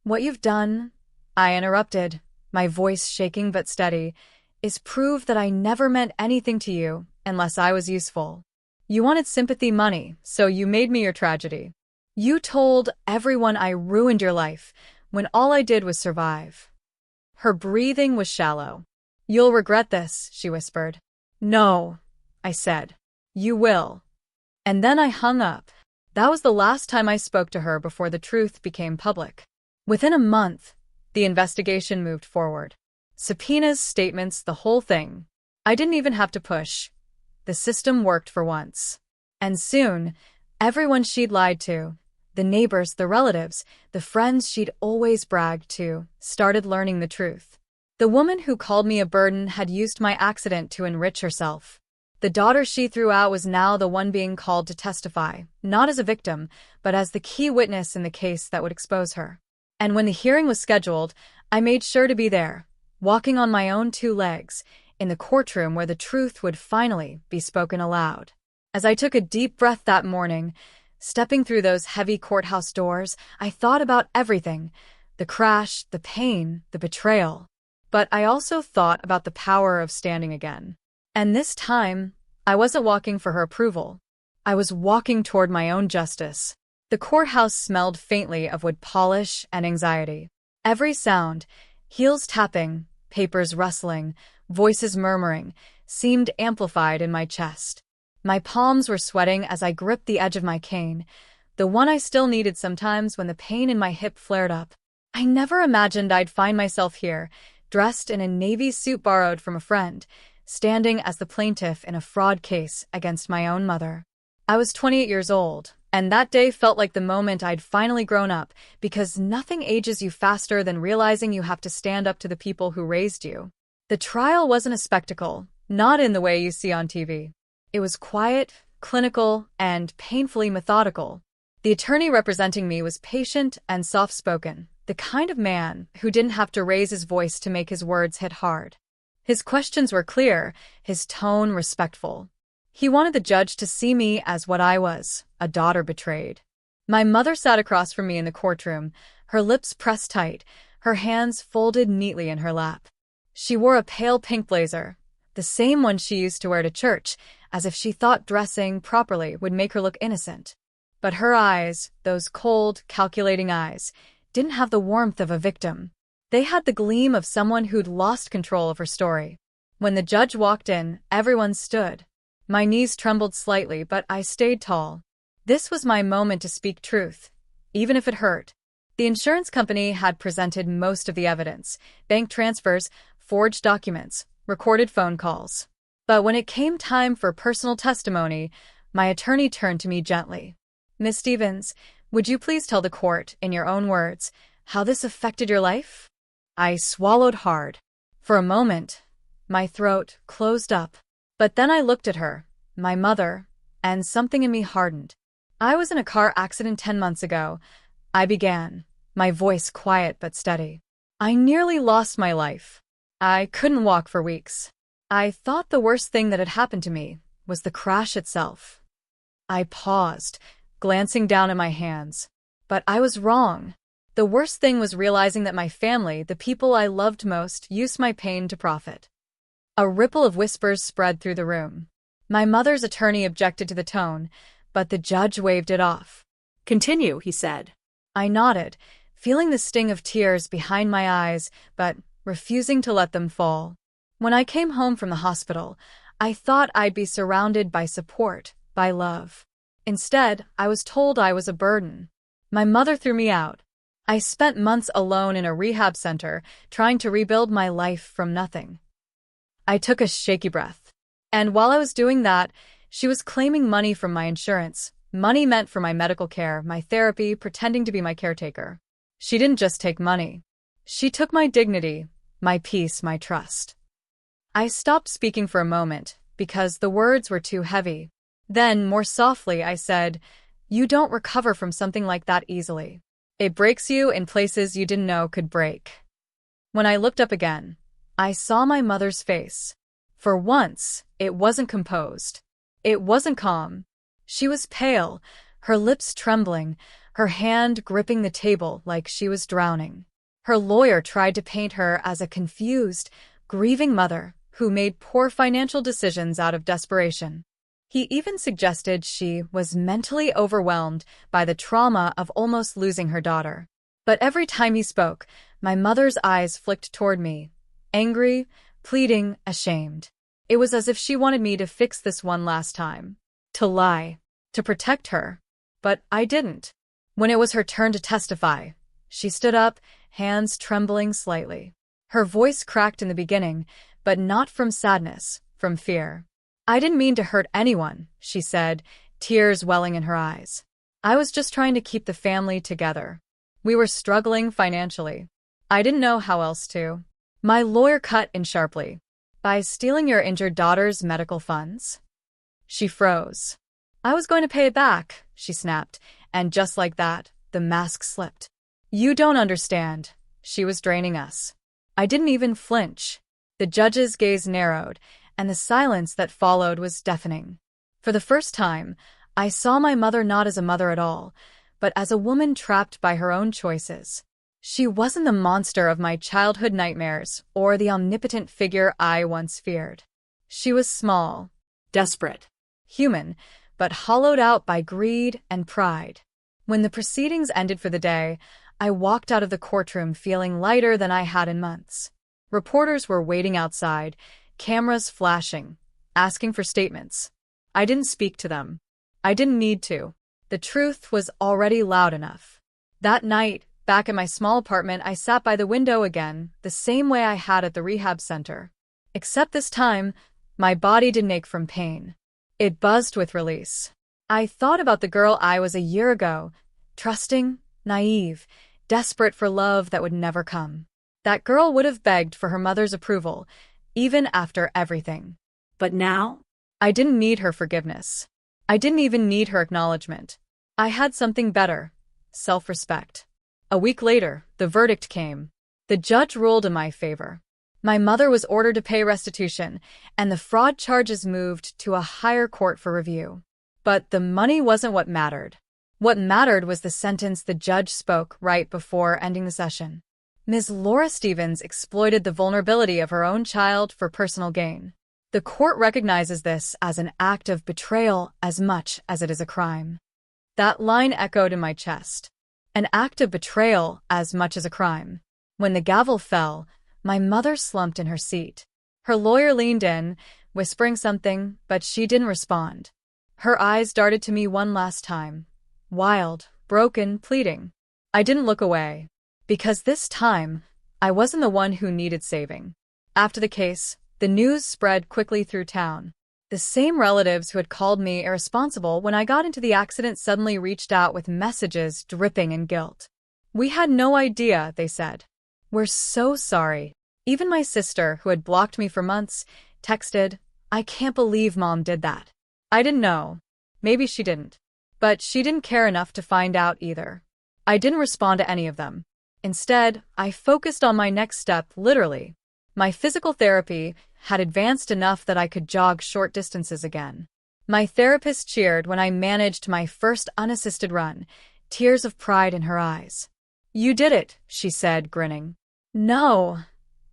"What you've done," I interrupted, my voice shaking but steady, "is prove that I never meant anything to you unless I was useful. You wanted sympathy, money, so you made me your tragedy. You told everyone I ruined your life when all I did was survive." Her breathing was shallow. "You'll regret this," she whispered. "No," I said. "You will." And then I hung up. That was the last time I spoke to her before the truth became public. Within a month, the investigation moved forward. Subpoenas, statements, the whole thing. I didn't even have to push. The system worked for once. And soon, everyone she'd lied to, the neighbors, the relatives, the friends she'd always bragged to, started learning the truth. The woman who called me a burden had used my accident to enrich herself. The daughter she threw out was now the one being called to testify, not as a victim, but as the key witness in the case that would expose her. And when the hearing was scheduled, I made sure to be there, walking on my own 2 legs, in the courtroom where the truth would finally be spoken aloud. As I took a deep breath that morning, stepping through those heavy courthouse doors, I thought about everything: the crash, the pain, the betrayal. But I also thought about the power of standing again. And this time, I wasn't walking for her approval. I was walking toward my own justice. The courthouse smelled faintly of wood polish and anxiety. Every sound, heels tapping, papers rustling, voices murmuring, seemed amplified in my chest. My palms were sweating as I gripped the edge of my cane, the one I still needed sometimes when the pain in my hip flared up. I never imagined I'd find myself here, dressed in a navy suit borrowed from a friend, standing as the plaintiff in a fraud case against my own mother. I was 28 years old, and that day felt like the moment I'd finally grown up, because nothing ages you faster than realizing you have to stand up to the people who raised you. The trial wasn't a spectacle, not in the way you see on TV. It was quiet, clinical, and painfully methodical. The attorney representing me was patient and soft-spoken, the kind of man who didn't have to raise his voice to make his words hit hard. His questions were clear, his tone respectful. He wanted the judge to see me as what I was, a daughter betrayed. My mother sat across from me in the courtroom, her lips pressed tight, her hands folded neatly in her lap. She wore a pale pink blazer, the same one she used to wear to church, as if she thought dressing properly would make her look innocent. But her eyes, those cold, calculating eyes, didn't have the warmth of a victim. They had the gleam of someone who'd lost control of her story. When the judge walked in, everyone stood. My knees trembled slightly, but I stayed tall. This was my moment to speak truth, even if it hurt. The insurance company had presented most of the evidence: bank transfers, forged documents, recorded phone calls. But when it came time for personal testimony, my attorney turned to me gently. "Miss Stevens, would you please tell the court, in your own words, how this affected your life?" I swallowed hard. For a moment, my throat closed up. But then I looked at her, my mother, and something in me hardened. "I was in a car accident 10 months ago," I began, my voice quiet but steady. "I nearly lost my life. I couldn't walk for weeks. I thought the worst thing that had happened to me was the crash itself." I paused, glancing down at my hands. But I was wrong. The worst thing was realizing that my family, the people I loved most, used my pain to profit. A ripple of whispers spread through the room. My mother's attorney objected to the tone, but the judge waved it off. "Continue," he said. I nodded, feeling the sting of tears behind my eyes, but refusing to let them fall. When I came home from the hospital, I thought I'd be surrounded by support, by love. Instead, I was told I was a burden. My mother threw me out. I spent months alone in a rehab center, trying to rebuild my life from nothing. I took a shaky breath. And while I was doing that, she was claiming money from my insurance, money meant for my medical care, my therapy, pretending to be my caretaker. She didn't just take money. She took my dignity, my peace, my trust. I stopped speaking for a moment, because the words were too heavy. Then, more softly, I said, "You don't recover from something like that easily. It breaks you in places you didn't know could break." When I looked up again, I saw my mother's face. For once, it wasn't composed. It wasn't calm. She was pale, her lips trembling, her hand gripping the table like she was drowning. Her lawyer tried to paint her as a confused, grieving mother who made poor financial decisions out of desperation. He even suggested she was mentally overwhelmed by the trauma of almost losing her daughter. But every time he spoke, my mother's eyes flicked toward me, angry, pleading, ashamed. It was as if she wanted me to fix this one last time, to lie, to protect her. But I didn't. When it was her turn to testify, she stood up, hands trembling slightly. Her voice cracked in the beginning, but not from sadness, from fear. "I didn't mean to hurt anyone," she said, tears welling in her eyes. "I was just trying to keep the family together. We were struggling financially. I didn't know how else to." My lawyer cut in sharply. "By stealing your injured daughter's medical funds?" She froze. "I was going to pay it back," she snapped, and just like that, the mask slipped. "You don't understand. She was draining us." I didn't even flinch. The judge's gaze narrowed, and the silence that followed was deafening. For the first time, I saw my mother not as a mother at all, but as a woman trapped by her own choices. She wasn't the monster of my childhood nightmares or the omnipotent figure I once feared. She was small, Desperate. human, but hollowed out by greed and pride. When the proceedings ended for the day, I walked out of the courtroom feeling lighter than I had in months. Reporters were waiting outside, cameras flashing, asking for statements. I didn't speak to them. I didn't need to. The truth was already loud enough. That night, back in my small apartment, I sat by the window again, the same way I had at the rehab center. Except this time, my body didn't ache from pain. It buzzed with release. I thought about the girl I was a year ago, trusting, naive, desperate for love that would never come. That girl would have begged for her mother's approval, even after everything. But now? I didn't need her forgiveness. I didn't even need her acknowledgement. I had something better: self-respect. A week later, the verdict came. The judge ruled in my favor. My mother was ordered to pay restitution, and the fraud charges moved to a higher court for review. But the money wasn't what mattered. What mattered was the sentence the judge spoke right before ending the session. Ms. Laura Stevens exploited the vulnerability of her own child for personal gain. The court recognizes this as an act of betrayal as much as it is a crime. That line echoed in my chest. An act of betrayal as much as a crime. When the gavel fell, my mother slumped in her seat. Her lawyer leaned in, whispering something, but she didn't respond. Her eyes darted to me one last time. Wild, broken, pleading. I didn't look away. Because this time, I wasn't the one who needed saving. After the case, the news spread quickly through town. The same relatives who had called me irresponsible when I got into the accident suddenly reached out with messages dripping in guilt. "We had no idea," they said. "We're so sorry." Even my sister, who had blocked me for months, texted, "I can't believe Mom did that." I didn't know. Maybe she didn't. But she didn't care enough to find out either. I didn't respond to any of them. Instead, I focused on my next step, literally. My physical therapy had advanced enough that I could jog short distances again. My therapist cheered when I managed my first unassisted run, tears of pride in her eyes. "You did it," she said, grinning. "No,"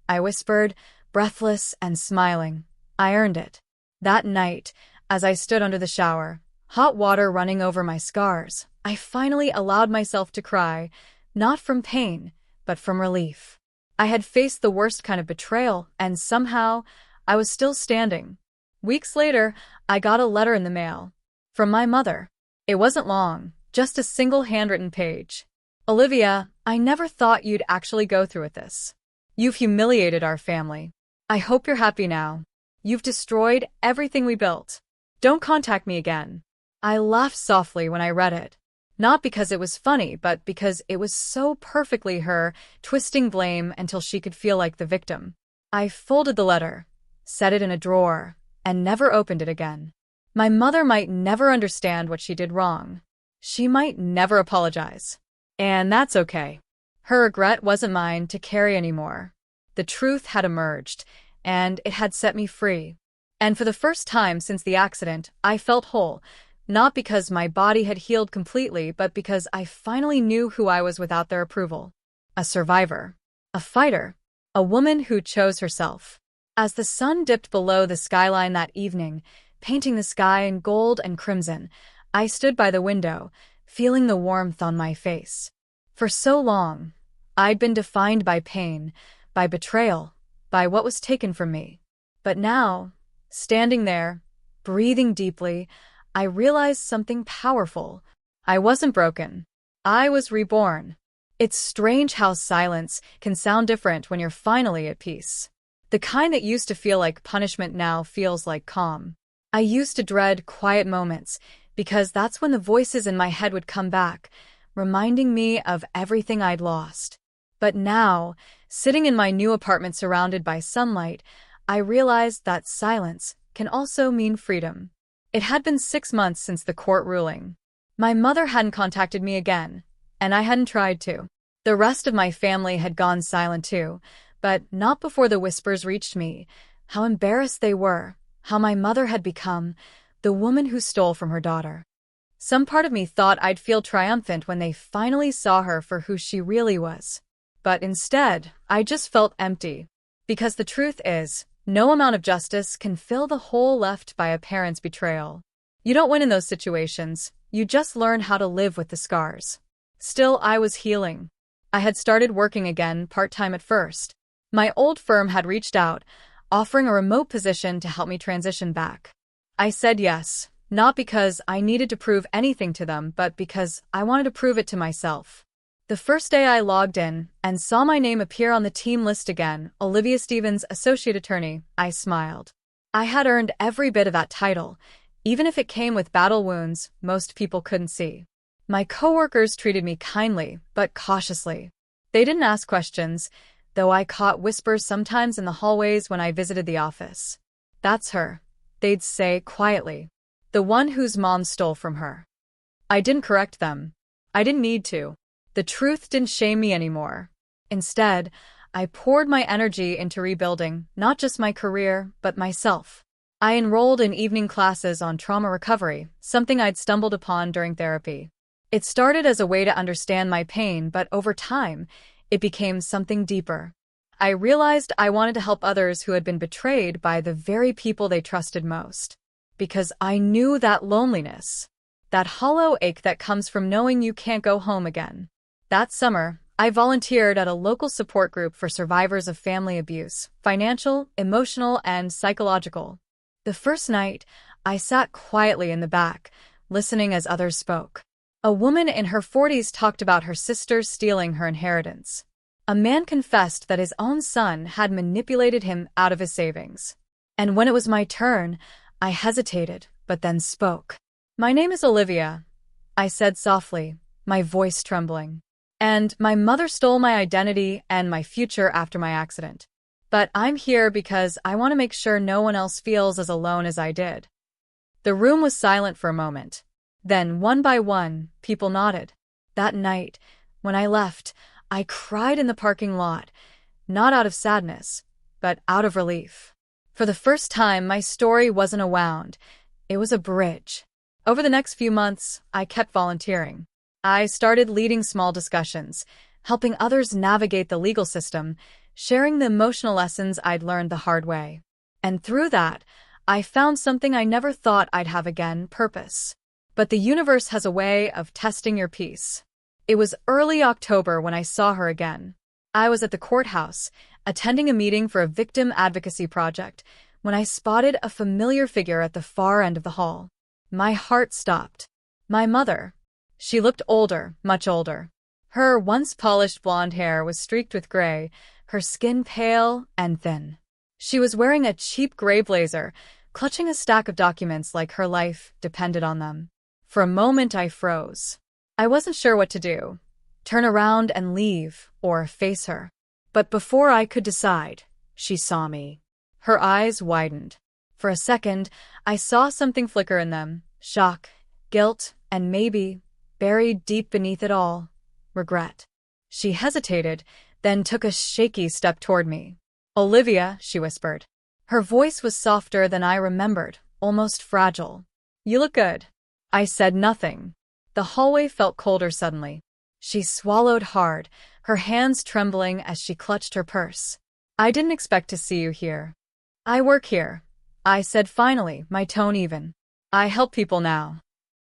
I whispered, breathless and smiling. "I earned it." That night, as I stood under the shower, hot water running over my scars, I finally allowed myself to cry, not from pain, but from relief. I had faced the worst kind of betrayal, and somehow, I was still standing. Weeks later, I got a letter in the mail. From my mother. It wasn't long, just a single handwritten page. "Olivia, I never thought you'd actually go through with this. You've humiliated our family. I hope you're happy now. You've destroyed everything we built. Don't contact me again." I laughed softly when I read it. Not because it was funny, but because it was so perfectly her, twisting blame until she could feel like the victim. I folded the letter, set it in a drawer, and never opened it again. My mother might never understand what she did wrong. She might never apologize. And that's okay. Her regret wasn't mine to carry anymore. The truth had emerged, and it had set me free. And for the first time since the accident, I felt whole. Not because my body had healed completely, but because I finally knew who I was without their approval. A survivor. A fighter. A woman who chose herself. As the sun dipped below the skyline that evening, painting the sky in gold and crimson, I stood by the window, feeling the warmth on my face. For so long, I'd been defined by pain, by betrayal, by what was taken from me. But now, standing there, breathing deeply, I realized something powerful. I wasn't broken. I was reborn. It's strange how silence can sound different when you're finally at peace. The kind that used to feel like punishment now feels like calm. I used to dread quiet moments because that's when the voices in my head would come back, reminding me of everything I'd lost. But now, sitting in my new apartment surrounded by sunlight, I realized that silence can also mean freedom. It had been 6 months since the court ruling. My mother hadn't contacted me again, and I hadn't tried to. The rest of my family had gone silent too, but not before the whispers reached me, how embarrassed they were, how my mother had become the woman who stole from her daughter. Some part of me thought I'd feel triumphant when they finally saw her for who she really was. But instead, I just felt empty. Because the truth is, no amount of justice can fill the hole left by a parent's betrayal. You don't win in those situations, you just learn how to live with the scars. Still, I was healing. I had started working again, part-time at first. My old firm had reached out, offering a remote position to help me transition back. I said yes, not because I needed to prove anything to them, but because I wanted to prove it to myself. The first day I logged in and saw my name appear on the team list again, Olivia Stevens, Associate Attorney, I smiled. I had earned every bit of that title, even if it came with battle wounds most people couldn't see. My coworkers treated me kindly, but cautiously. They didn't ask questions, though I caught whispers sometimes in the hallways when I visited the office. "That's her," they'd say quietly. "The one whose mom stole from her." I didn't correct them. I didn't need to. The truth didn't shame me anymore. Instead, I poured my energy into rebuilding, not just my career, but myself. I enrolled in evening classes on trauma recovery, something I'd stumbled upon during therapy. It started as a way to understand my pain, but over time, it became something deeper. I realized I wanted to help others who had been betrayed by the very people they trusted most. Because I knew that loneliness, that hollow ache that comes from knowing you can't go home again. That summer, I volunteered at a local support group for survivors of family abuse, financial, emotional, and psychological. The first night, I sat quietly in the back, listening as others spoke. A woman in her 40s talked about her sister stealing her inheritance. A man confessed that his own son had manipulated him out of his savings. And when it was my turn, I hesitated, but then spoke. "My name is Olivia," I said softly, my voice trembling. "And my mother stole my identity and my future after my accident. But I'm here because I want to make sure no one else feels as alone as I did." The room was silent for a moment. Then, one by one, people nodded. That night, when I left, I cried in the parking lot, not out of sadness, but out of relief. For the first time, my story wasn't a wound. It was a bridge. Over the next few months, I kept volunteering. I started leading small discussions, helping others navigate the legal system, sharing the emotional lessons I'd learned the hard way. And through that, I found something I never thought I'd have again: purpose. But the universe has a way of testing your peace. It was early October when I saw her again. I was at the courthouse, attending a meeting for a victim advocacy project, when I spotted a familiar figure at the far end of the hall. My heart stopped. My mother. She looked older, much older. Her once polished blonde hair was streaked with gray, her skin pale and thin. She was wearing a cheap gray blazer, clutching a stack of documents like her life depended on them. For a moment I froze. I wasn't sure what to do: turn around and leave, or face her. But before I could decide, she saw me. Her eyes widened. For a second, I saw something flicker in them: shock, guilt, and maybe, buried deep beneath it all, regret. She hesitated, then took a shaky step toward me. "Olivia," she whispered. Her voice was softer than I remembered, almost fragile. "You look good." I said nothing. The hallway felt colder suddenly. She swallowed hard, her hands trembling as she clutched her purse. "I didn't expect to see you here." "I work here," I said finally, my tone even. "I help people now."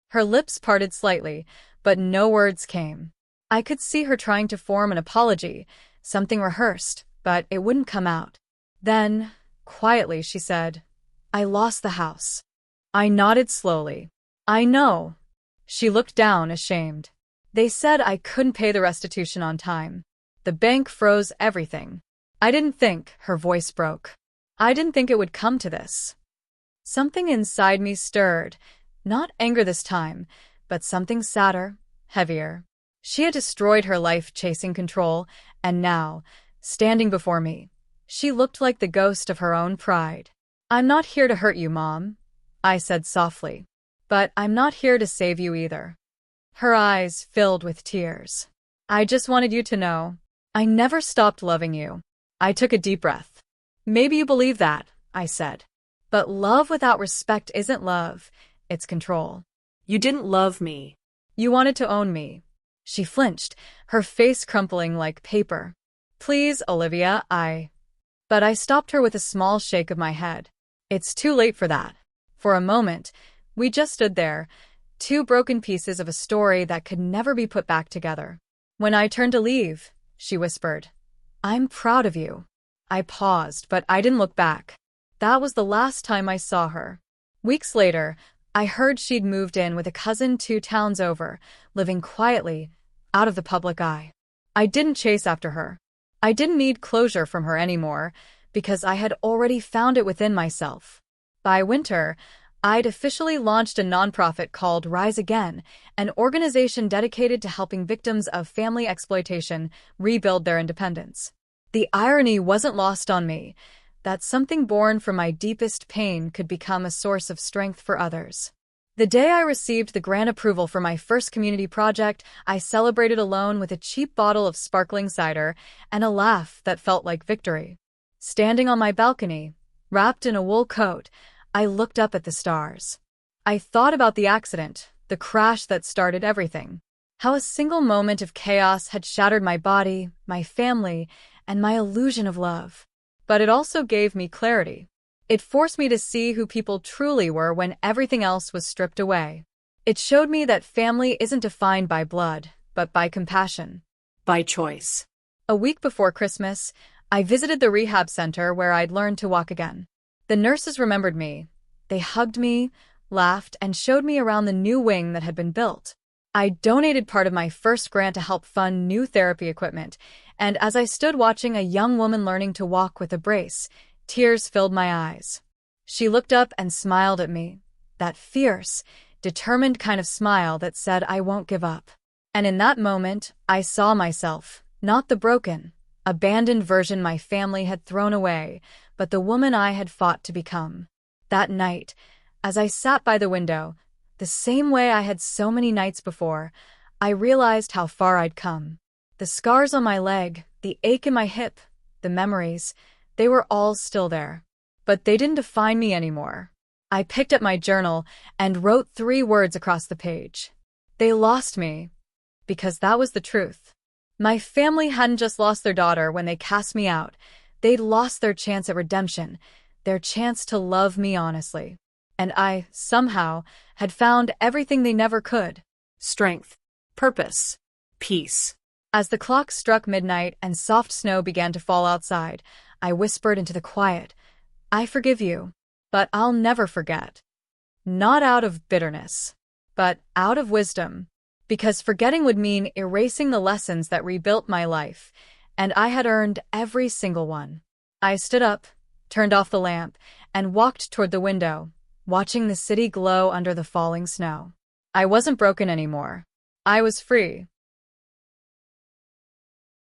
Her lips parted slightly, but no words came. I could see her trying to form an apology, something rehearsed, but it wouldn't come out. Then, quietly, she said, "I lost the house." I nodded slowly. "I know." She looked down, ashamed. "They said I couldn't pay the restitution on time. The bank froze everything." I didn't think, her voice broke. I didn't think it would come to this. Something inside me stirred, not anger this time, but something sadder, heavier. She had destroyed her life chasing control, and now, standing before me, she looked like the ghost of her own pride. "I'm not here to hurt you, Mom," I said softly. "But I'm not here to save you either." Her eyes filled with tears. "I just wanted you to know, I never stopped loving you." I took a deep breath. "Maybe you believe that," I said. "But love without respect isn't love, it's control." "You didn't love me." "You wanted to own me." She flinched, her face crumpling like paper. "Please, Olivia, But I stopped her with a small shake of my head. "It's too late for that." For a moment, We just stood there, two broken pieces of a story that could never be put back together. When I turned to leave, she whispered, "I'm proud of you." I paused, but I didn't look back. That was the last time I saw her. Weeks later, I heard she'd moved in with a cousin 2 towns over, living quietly, out of the public eye. I didn't chase after her. I didn't need closure from her anymore, because I had already found it within myself. By winter, I'd officially launched a nonprofit called Rise Again, an organization dedicated to helping victims of family exploitation rebuild their independence. The irony wasn't lost on me, that something born from my deepest pain could become a source of strength for others. The day I received the grant approval for my first community project, I celebrated alone with a cheap bottle of sparkling cider and a laugh that felt like victory. Standing on my balcony, wrapped in a wool coat, I looked up at the stars. I thought about the accident, the crash that started everything. How a single moment of chaos had shattered my body, my family, and my illusion of love. But it also gave me clarity. It forced me to see who people truly were when everything else was stripped away. It showed me that family isn't defined by blood, but by compassion. By choice. A week before Christmas, I visited the rehab center where I'd learned to walk again. The nurses remembered me. They hugged me, laughed, and showed me around the new wing that had been built. I donated part of my first grant to help fund new therapy equipment, and as I stood watching a young woman learning to walk with a brace, tears filled my eyes. She looked up and smiled at me, that fierce, determined kind of smile that said I won't give up. And in that moment, I saw myself, not the broken, abandoned version my family had thrown away, but the woman I had fought to become. That night, as I sat by the window, the same way I had so many nights before, I realized how far I'd come. The scars on my leg, the ache in my hip, the memories, they were all still there. But they didn't define me anymore. I picked up my journal and wrote 3 words across the page. They lost me, because that was the truth. My family hadn't just lost their daughter when they cast me out. They'd lost their chance at redemption, their chance to love me honestly. And I, somehow, had found everything they never could. Strength. Purpose. Peace. As the clock struck midnight and soft snow began to fall outside, I whispered into the quiet, "I forgive you, but I'll never forget." Not out of bitterness, but out of wisdom. Because forgetting would mean erasing the lessons that rebuilt my life, and I had earned every single one. I stood up, turned off the lamp, and walked toward the window, watching the city glow under the falling snow. I wasn't broken anymore. I was free.